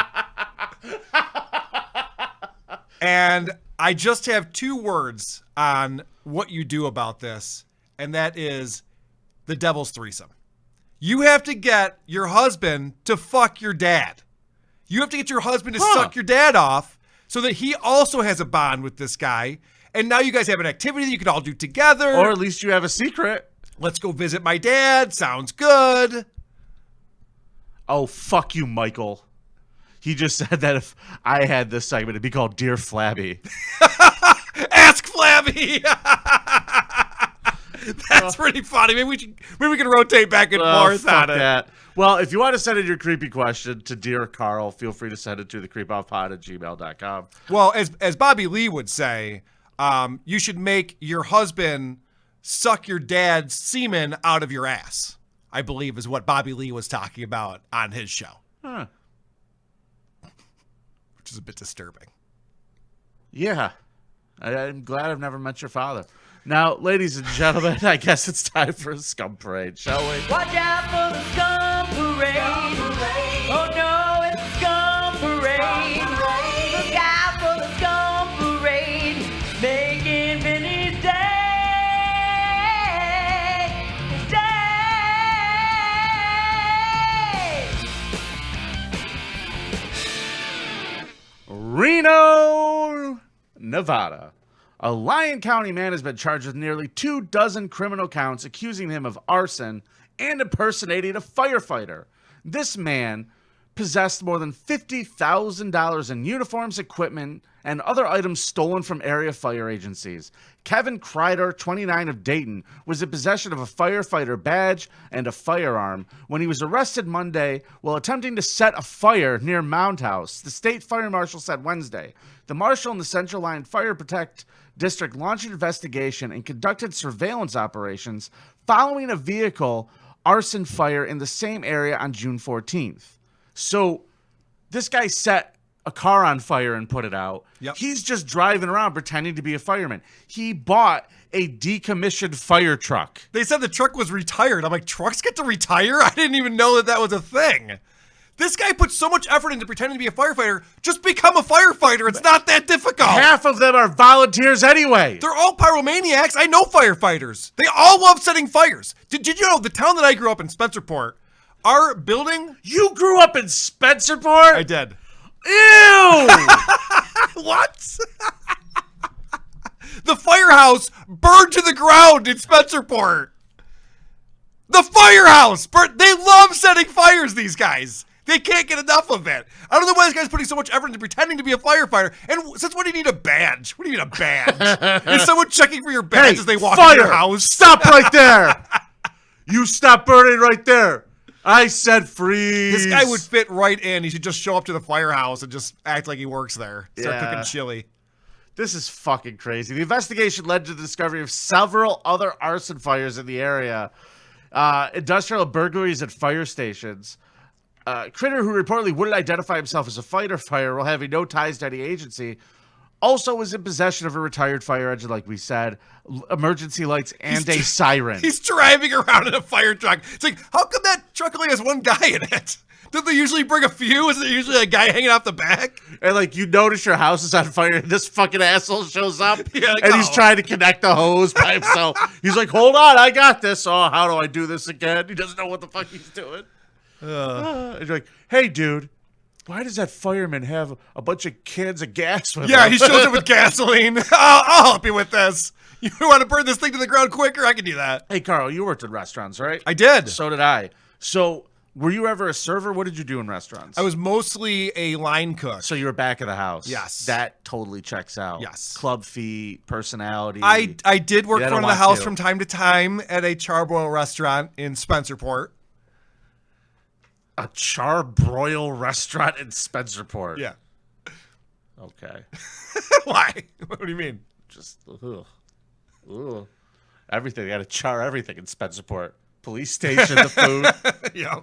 And I just have 2 words on what you do about this, and that is the devil's threesome. You have to get your husband to fuck your dad. You have to get your husband to suck your dad off so that he also has a bond with this guy. And now you guys have an activity that you can all do together. Or at least you have a secret. Let's go visit my dad. Sounds good. Oh, fuck you, Michael. He just said that if I had this segment, it'd be called Dear Flabby. Ask Flabby. That's pretty funny. Maybe we can rotate back and forth on it. That. Well, if you want to send in your creepy question to Dear Karl, feel free to send it to thecreepoffpod@gmail.com. Well, as Bobby Lee would say, you should make your husband suck your dad's semen out of your ass, I believe is what Bobby Lee was talking about on his show. Huh. Which is a bit disturbing. Yeah. I'm glad I've never met your father. Now, ladies and gentlemen, I guess it's time for a scum parade, shall we? Watch out for the scum parade. Oh no, it's a scum parade. Look out for the scum parade. Making Vinny's day. Reno, Nevada. A Lyon County man has been charged with nearly 24 criminal counts accusing him of arson and impersonating a firefighter. This man possessed more than $50,000 in uniforms, equipment, and other items stolen from area fire agencies. Kevin Kreider, 29 of Dayton, was in possession of a firefighter badge and a firearm when he was arrested Monday while attempting to set a fire near Mound House, the state fire marshal said Wednesday. The marshal in the Central Lyon Fire Protect District launched an investigation and conducted surveillance operations following a vehicle arson fire in the same area on June 14th. So this guy set a car on fire and put it out. Yep. He's just driving around pretending to be a fireman. He bought a decommissioned fire truck. They said the truck was retired. I'm like, trucks get to retire? I didn't even know that was a thing. This guy put so much effort into pretending to be a firefighter. Just become a firefighter. It's not that difficult. Half of them are volunteers anyway. They're all pyromaniacs. I know firefighters. They all love setting fires. Did you know the town that I grew up in, Spencerport, our building... You grew up in Spencerport? I did. Ew! What? The firehouse burned to the ground in Spencerport. The firehouse burned. They love setting fires, these guys. They can't get enough of it. I don't know why this guy's putting so much effort into pretending to be a firefighter. And since when do you need a badge? What do you need a badge? Is someone checking for your badge as they walk into your house? Stop right there. You stop burning right there. I said freeze. This guy would fit right in. He should just show up to the firehouse and just act like he works there. Start cooking chili. This is fucking crazy. The investigation led to the discovery of several other arson fires in the area. Industrial burglaries at fire stations. Critter, who reportedly wouldn't identify himself as a firefighter while having no ties to any agency, also was in possession of a retired fire engine, like we said, emergency lights, and a siren. He's driving around in a fire truck. It's like, how come that truck only has one guy in it? Don't they usually bring a few? Is it usually a guy hanging off the back? And like, you notice your house is on fire and this fucking asshole shows up Yeah, like, and he's trying to connect the hose by himself. He's like, hold on, I got this. Oh, how do I do this again? He doesn't know what the fuck he's doing. And you're like, hey, dude, why does that fireman have a bunch of cans of gas with him? Yeah, he shows up with gasoline. I'll help you with this. You want to burn this thing to the ground quicker? I can do that. Hey, Carl, you worked in restaurants, right? I did. So did I. So Were you ever a server? What did you do in restaurants? I was mostly a line cook. So you were back of the house. Yes. That totally checks out. Yes. Club fee, personality. I did work Yeah, I front don't of the want house to. from time to time at a charbroil restaurant in Spencerport. A charbroil restaurant in Spencerport. Yeah. Okay. Why? What do you mean? Just ugh. Everything. They got to char everything in Spencerport. Police station, the food. Yeah.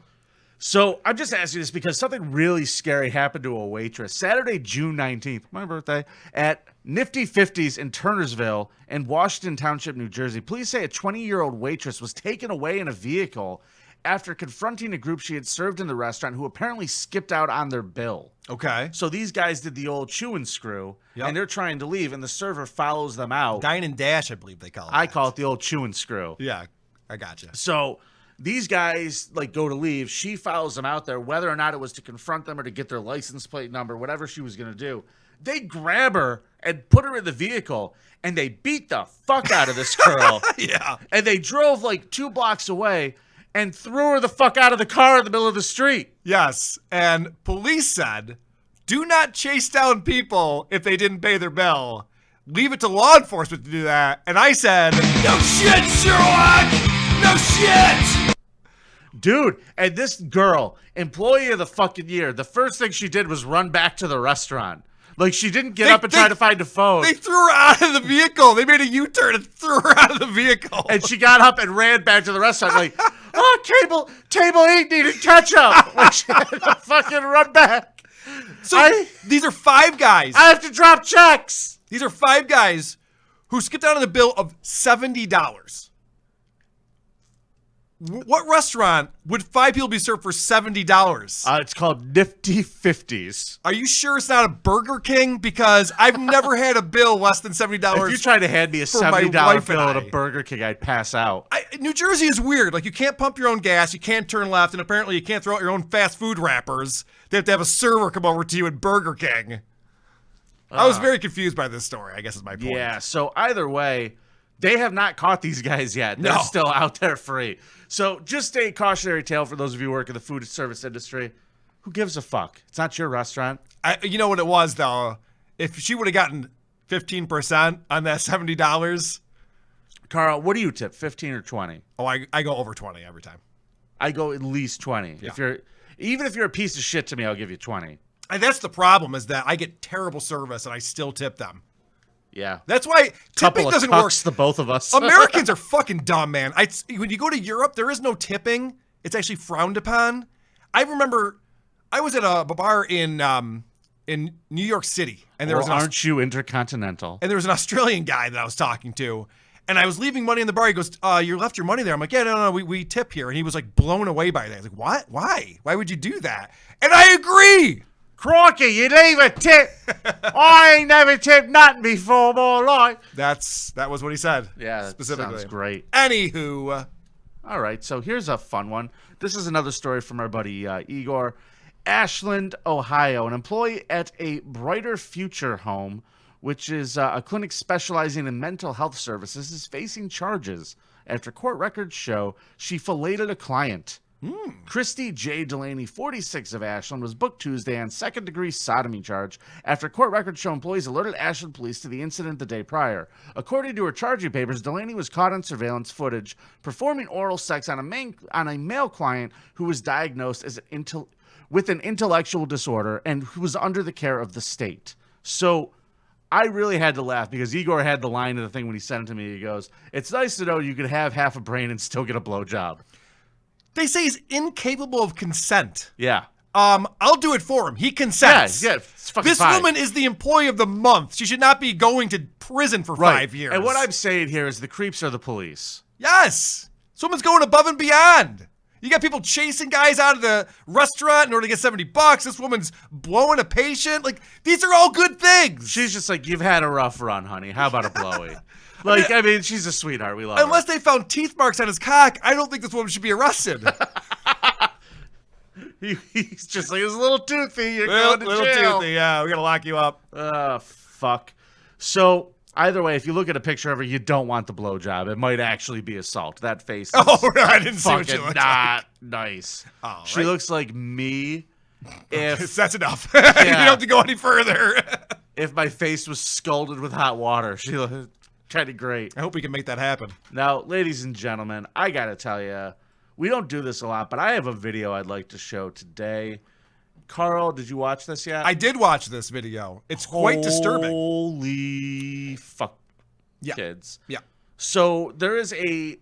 So I'm just asking this because something really scary happened to a waitress Saturday, June 19th, my birthday, at Nifty 50s in Turnersville in Washington Township, New Jersey. Police say a 20-year-old waitress was taken away in a vehicle after confronting a group she had served in the restaurant who apparently skipped out on their bill. Okay. So these guys did the old chew and screw, Yep. and they're trying to leave, and the server follows them out. Dine and dash, I believe they call it. I call it the old chew and screw. Yeah, I gotcha. So these guys go to leave. She follows them out there, whether or not it was to confront them or to get their license plate number, whatever she was going to do. They grab her and put her in the vehicle, and they beat the fuck out of this girl. Yeah. And they drove 2 blocks away and threw her the fuck out of the car in the middle of the street. Yes, and police said, do not chase down people if they didn't pay their bill. Leave it to law enforcement to do that. And I said, no shit, Sherlock! No shit! Dude, and this girl, employee of the fucking year, the first thing she did was run back to the restaurant. She didn't get up and try to find a phone. They threw her out of the vehicle. They made a U-turn and threw her out of the vehicle. And she got up and ran back to the restaurant table 8 needed ketchup. She had to fucking run back. So these are 5 guys. I have to drop checks. These are 5 guys who skipped out on the bill of $70. What restaurant would 5 people be served for $70? It's called Nifty 50s. Are you sure it's not a Burger King? Because I've never had a bill less than $70. If you tried to hand me a $70 bill at a Burger King, I'd pass out. New Jersey is weird. You can't pump your own gas, you can't turn left, and apparently you can't throw out your own fast food wrappers. They have to have a server come over to you at Burger King. I was very confused by this story, I guess is my point. Yeah, so either way, they have not caught these guys yet. They're still out there free. So just a cautionary tale for those of you who work in the food service industry. Who gives a fuck? It's not your restaurant. You know what it was, though? If she would have gotten 15% on that $70. Carl, what do you tip, 15 or 20? Oh, I go over 20 every time. I go at least 20. Yeah. Even if you're a piece of shit to me, I'll give you 20. And that's the problem, is that I get terrible service and I still tip them. Yeah. That's why tipping doesn't work. The both of us. Americans are fucking dumb, man. When you go to Europe, there is no tipping. It's actually frowned upon. I remember I was at a bar in New York City, and aren't you intercontinental? And there was an Australian guy that I was talking to, and I was leaving money in the bar. He goes, "You left your money there." I'm like, "Yeah, no, we tip here." And he was blown away by that. I was like, "What? Why? Why would you do that?" And I agree. Crocky, you leave a tip. I ain't never tipped nothing before my life. That was what he said. Yeah, specifically. Sounds great. Anywho. All right, so here's a fun one. This is another story from our buddy Igor. Ashland, Ohio, an employee at a Brighter Future home, which is a clinic specializing in mental health services, is facing charges after court records show she filleted a client. Christy J. Delaney, 46 of Ashland, was booked Tuesday on second-degree sodomy charge after court records show employees alerted Ashland police to the incident the day prior. According to her charging papers, Delaney was caught on surveillance footage performing oral sex on a male client who was diagnosed as with an intellectual disorder and who was under the care of the state. So I really had to laugh because Igor had the line of the thing when he sent it to me. He goes, "It's nice to know you could have half a brain and still get a blowjob." They say he's incapable of consent. Yeah. I'll do it for him. He consents. Yeah, it's fucking This fine. woman is the employee of the month. She should not be going to prison for 5 years. And what I'm saying here is the creeps are the police. Yes. This woman's going above and beyond. You got people chasing guys out of the restaurant in order to get $70. This woman's blowing a patient. These are all good things. She's just like, you've had a rough run, honey. How about a blowy? She's a sweetheart. We love Unless her. they found teeth marks on his cock, I don't think this woman should be arrested. He's just like, it's a little toothy. You're little going to jail. toothy, yeah. We're going to lock you up. Fuck. So, either way, if you look at a picture of her, you don't want the blowjob. It might actually be assault. That face is I didn't see what you fucking looked not Nice. All She right. looks like me. If That's enough. You don't have to go any further. If my face was scalded with hot water, she looked kind of great. I hope we can make that happen. Now, ladies and gentlemen, I gotta tell you, we don't do this a lot, but I have a video I'd like to show today. Carl, did you watch this yet? I did watch this video. It's quite disturbing. Holy fuck, kids. Yeah. So there is a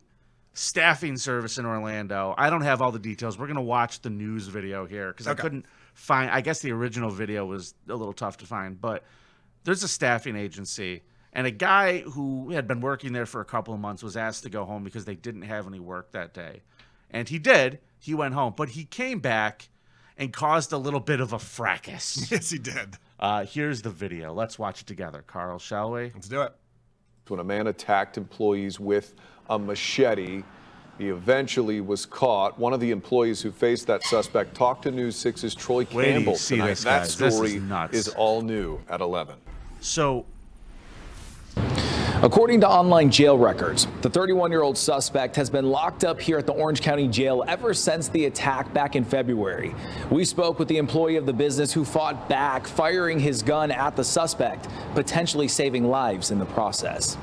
staffing service in Orlando. I don't have all the details. We're going to watch the news video here because I couldn't find, I guess the original video was a little tough to find, but there's a staffing agency, and a guy who had been working there for a couple of months was asked to go home because they didn't have any work that day. And he did. He went home, but he came back and caused a little bit of a fracas. Yes, he did. Here's the video. Let's watch it together. Carl, shall we? Let's do it. When a man attacked employees with a machete, he eventually was caught. One of the employees who faced that suspect talked to News 6's Troy Wait till you Campbell see tonight. this, That guys. This is story nuts. is all new at 11. So, according to online jail records, the 31-year-old suspect has been locked up here at the Orange County Jail ever since the attack back in February. We spoke with the employee of the business who fought back, firing his gun at the suspect, potentially saving lives in the process.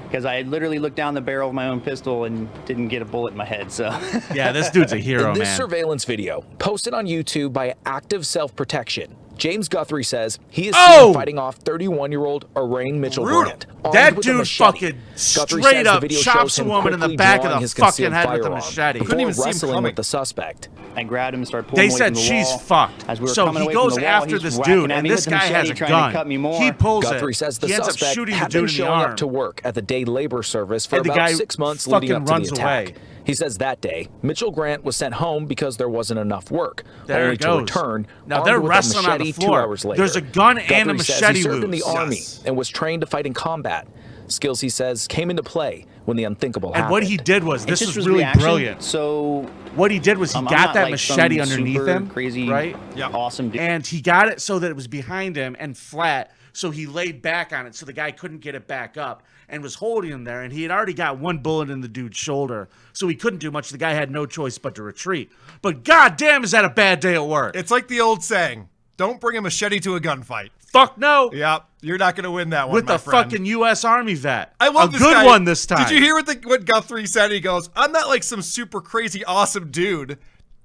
Because I literally looked down the barrel of my own pistol and didn't get a bullet in my head, so. Yeah, this dude's a hero, In this man. surveillance video, posted on YouTube by Active Self-Protection, James Guthrie says he is seen fighting off 31-year-old Arain Mitchell Grant. armed That with a dude machete. fucking Guthrie straight says the up video chops shows a him woman in the quickly back of drawing the his fucking concealed head with a firearm machete. before wrestling with the suspect. I grabbed him and started pulling They him away said from the she's wall. fucked. As we were So coming he away from goes the wall, after he's this whacking dude, at and me this with the guy machete, has a trying gun. to cut me more. He pulls Guthrie it. says the He ends up suspect shooting the had dude been in the showing arm. up to work at the day labor service for And the about guy 6 months leading up fucking to runs the attack. away. He says that day, Mitchell Grant was sent home because there wasn't enough work, There only it to goes. return Now armed they're with wrestling a on the machete floor. 2 hours later. There's a gun and a Guthrie says machete he served in the loose. Army Yes. and was trained to fight in combat. Skills, he says, came into play when the unthinkable And happened. what he did was, this just was was really reaction. brilliant. So what he did was he I'm got not that like machete some underneath super him, crazy, right? awesome dude. And he got it so that it was behind him and flat, so he laid back on it so the guy couldn't get it back up and was holding him there, and he had already got one bullet in the dude's shoulder, so he couldn't do much. The guy had no choice but to retreat. But goddamn, is that a bad day at work? It's like the old saying, don't bring a machete to a gunfight. Fuck no. Yep, you're not going to win that one, With my the friend. fucking U.S. Army vet. I love a this good guy. one this time. Did you hear what Guthrie said? He goes, I'm not like some super crazy awesome dude.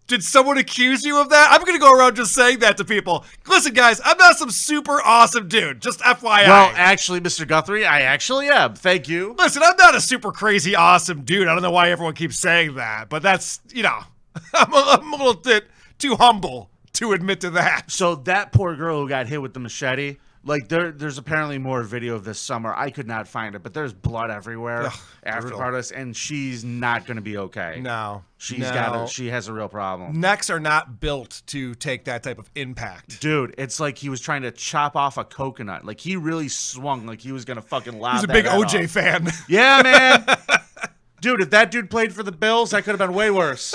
Did someone accuse you of that? I'm going to go around just saying that to people. Listen, guys, I'm not some super awesome dude. Just FYI. Well, actually, Mr. Guthrie, I actually am. Thank you. Listen, I'm not a super crazy awesome dude. I don't know why everyone keeps saying that, but that's, I'm a little bit too humble to admit to that. So that poor girl who got hit with the machete, like there's apparently more video of this summer. I could not find it, but there's blood everywhere after brutal. part of this, and she's not going to be okay. No. She has a real problem. Necks are not built to take that type of impact. Dude, it's like he was trying to chop off a coconut. Like he really swung like he was going to fucking lob He's a that big head OJ off. fan. Yeah, man. Dude, if that dude played for the Bills, that could have been way worse.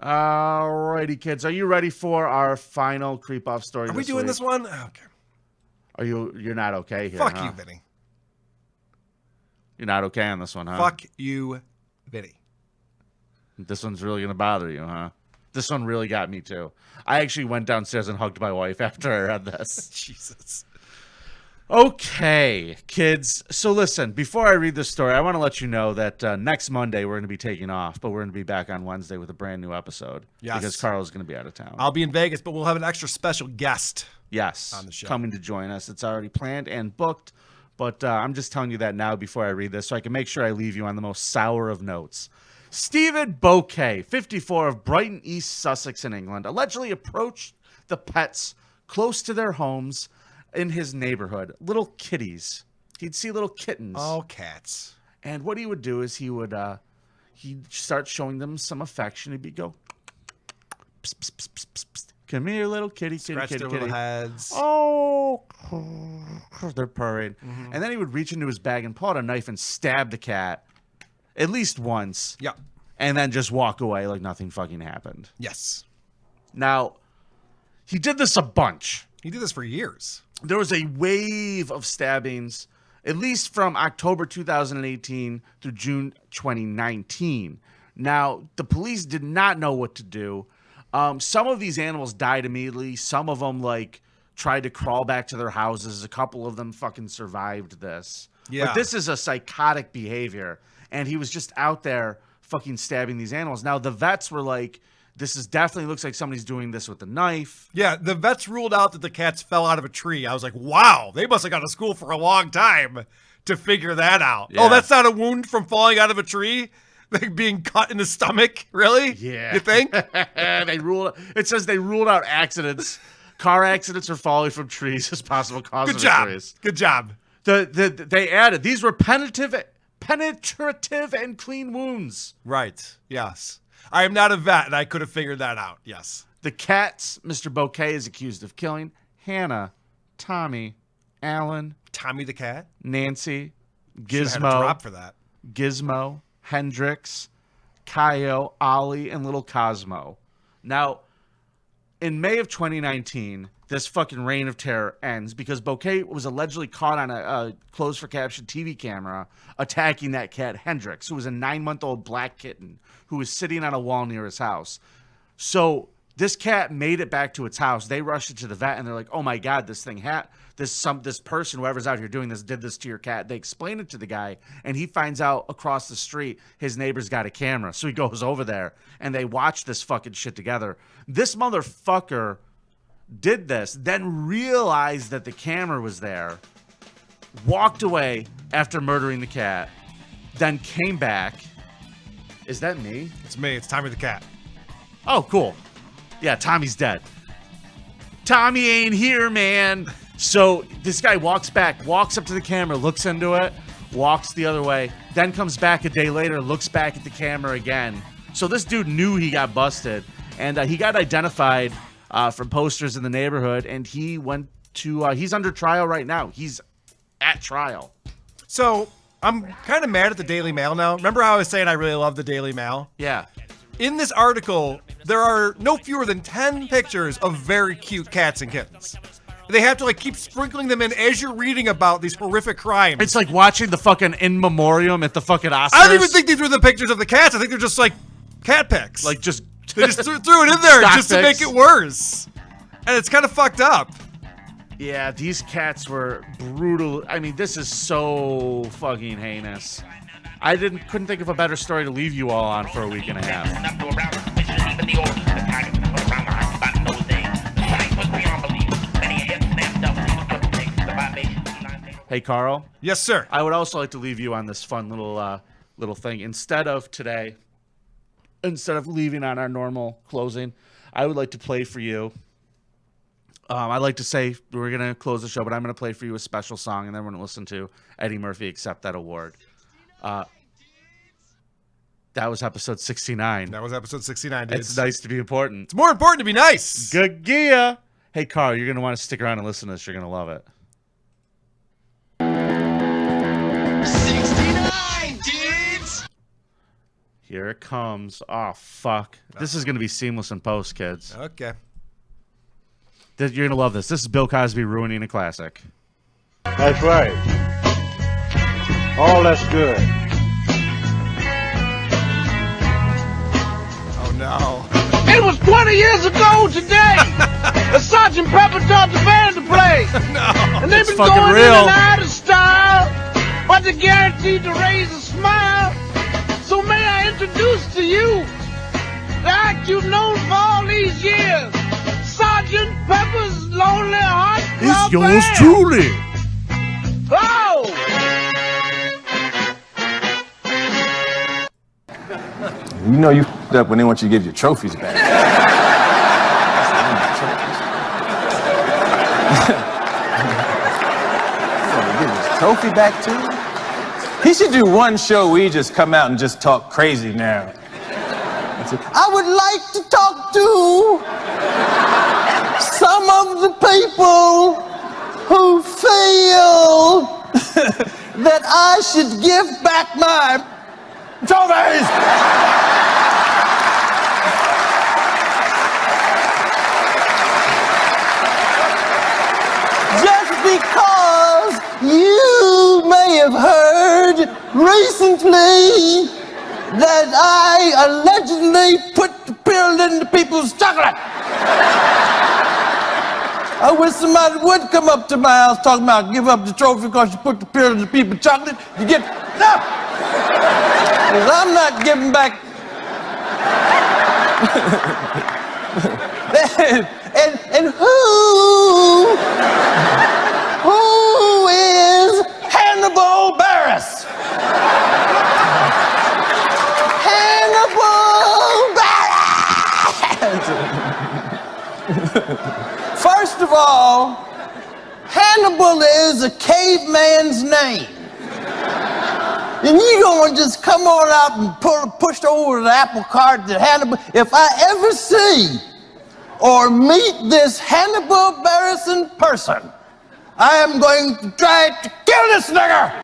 Alrighty, kids. Are you ready for our final creep off story? Are we doing this one? Okay. You're not okay here, Fuck huh? you, Vinny. You're not okay on this one, huh? Fuck you, Vinny. This one's really going to bother you, huh? This one really got me, too. I actually went downstairs and hugged my wife after I read this. Jesus. Okay, kids. So listen, before I read this story, I want to let you know that next Monday we're going to be taking off, but we're going to be back on Wednesday with a brand new episode. Yes. Because Carl's going to be out of town. I'll be in Vegas, but we'll have an extra special guest. Yes, on the show. Coming to join us. It's already planned and booked, but I'm just telling you that now before I read this so I can make sure I leave you on the most sour of notes. Stephen Bouquet, 54, of Brighton, East Sussex in England, allegedly approached the pets close to their homes in his neighborhood, little kitties. He'd see little kittens. Oh, cats. And what he would do is he'd start showing them some affection. He'd go, psst, psst, psst, psst, psst, psst. Come here, little kitty, Scratch kitty, their kitty. little heads. Oh, they're purring. Mm-hmm. And then he would reach into his bag and pull out a knife and stab the cat at least once. Yeah. And then just walk away like nothing fucking happened. Yes. Now, he did this a bunch. He did this for years. There was a wave of stabbings, at least from October 2018 through June 2019. Now, the police did not know what to do. Some of these animals died immediately. Some of them, like, tried to crawl back to their houses. A couple of them fucking survived this. Yeah. But this is a psychotic behavior. And he was just out there fucking stabbing these animals. Now, the vets were like, this is definitely looks like somebody's doing this with a knife. Yeah, the vets ruled out that the cats fell out of a tree. I was like, wow, they must have gone to school for a long time to figure that out. Yeah. Oh, that's not a wound from falling out of a tree? Like being cut in the stomach? Really? Yeah. You think? It says they ruled out accidents. Car accidents or falling from trees as possible causes of injuries. Good job. They added, these were penetrative and clean wounds. Right. Yes. I am not a vet, and I could have figured that out. Yes. The cats, Mr. Bouquet is accused of killing Hannah, Tommy, Alan, Tommy the cat, Nancy, Should've had a Gizmo, drop for that. Gizmo, Hendrix, Kaio, Ollie, and little Cosmo. Now, in May of 2019, this fucking reign of terror ends because Bouquet was allegedly caught on a closed for caption TV camera attacking that cat, Hendrix, who was a 9-month-old black kitten who was sitting on a wall near his house. So this cat made it back to its house. They rushed it to the vet, and they're like, "Oh my God, this thing this person, whoever's out here doing this, did this to your cat." They explain it to the guy, and he finds out across the street his neighbor's got a camera. So he goes over there, and they watch this fucking shit together. This motherfucker did this, then realized that the camera was there, walked away after murdering the cat, then came back. Is that me? It's me. It's Tommy the cat. Oh, cool. Yeah, Tommy's dead. Tommy ain't here, man. So this guy walks up to the camera, looks into it, walks the other way, then comes back a day later, looks back at the camera again. So this dude knew he got busted, and he got identified from posters in the neighborhood, and he went to, he's under trial right now. He's at trial. So I'm kind of mad at the Daily Mail now. Remember how I was saying I really love the Daily Mail? Yeah. In this article, there are no fewer than 10 pictures of very cute cats and kittens. They have to like keep sprinkling them in as you're reading about these horrific crimes. It's like watching the fucking in memoriam at the fucking Oscars. I don't even think these were the pictures of the cats. I think they're just like cat pics. Like just they just threw it in there stock just to make pics. it worse. And it's kind of fucked up. Yeah, these cats were brutal. I mean, this is so fucking heinous. I couldn't think of a better story to leave you all on for a week and a half. Hey, Carl. Yes, sir. I would also like to leave you on this fun little thing. Instead of leaving on our normal closing, I would like to play for you. I'd like to say we're going to close the show, but I'm going to play for you a special song, and then we're going to listen to Eddie Murphy accept that award. That was episode 69. That was episode 69, dude. It's nice to be important. It's more important to be nice. Good gear. Hey, Carl, you're going to want to stick around and listen to this. You're going to love it. 69, dudes! Here it comes. Oh, fuck. This is going to be seamless in post, kids. Okay. You're going to love this. This is Bill Cosby ruining a classic. That's right. All that's good. Oh, no. It was 20 years ago today that Sergeant Pepper taught the band to play. No. And they've It's been fucking going real. in and out of style, but they're guaranteed to raise a smile. So may I introduce to you the act you've known for all these years, Sergeant Pepper's Lonely Heart Club It's yours Band. truly. Oh! You know you f***ed up when they want you to give your trophies back. Give his trophy back to him? He should do one show where he just come out and just talk crazy now. I would like to talk to some of the people who feel that I should give back my trophies. Just because you may have heard recently that I allegedly put the pill into people's chocolate. I wish somebody would come up to my house talking about give up the trophy because you put the pill into people's chocolate. You get no. Because I'm not giving back. and who is Hannibal Barris? Hannibal Barris! First of all, Hannibal is a caveman's name. And you don't just come on out and push over the apple cart that Hannibal. If I ever see or meet this Hannibal Barris in person, I am going to try to kill this nigger!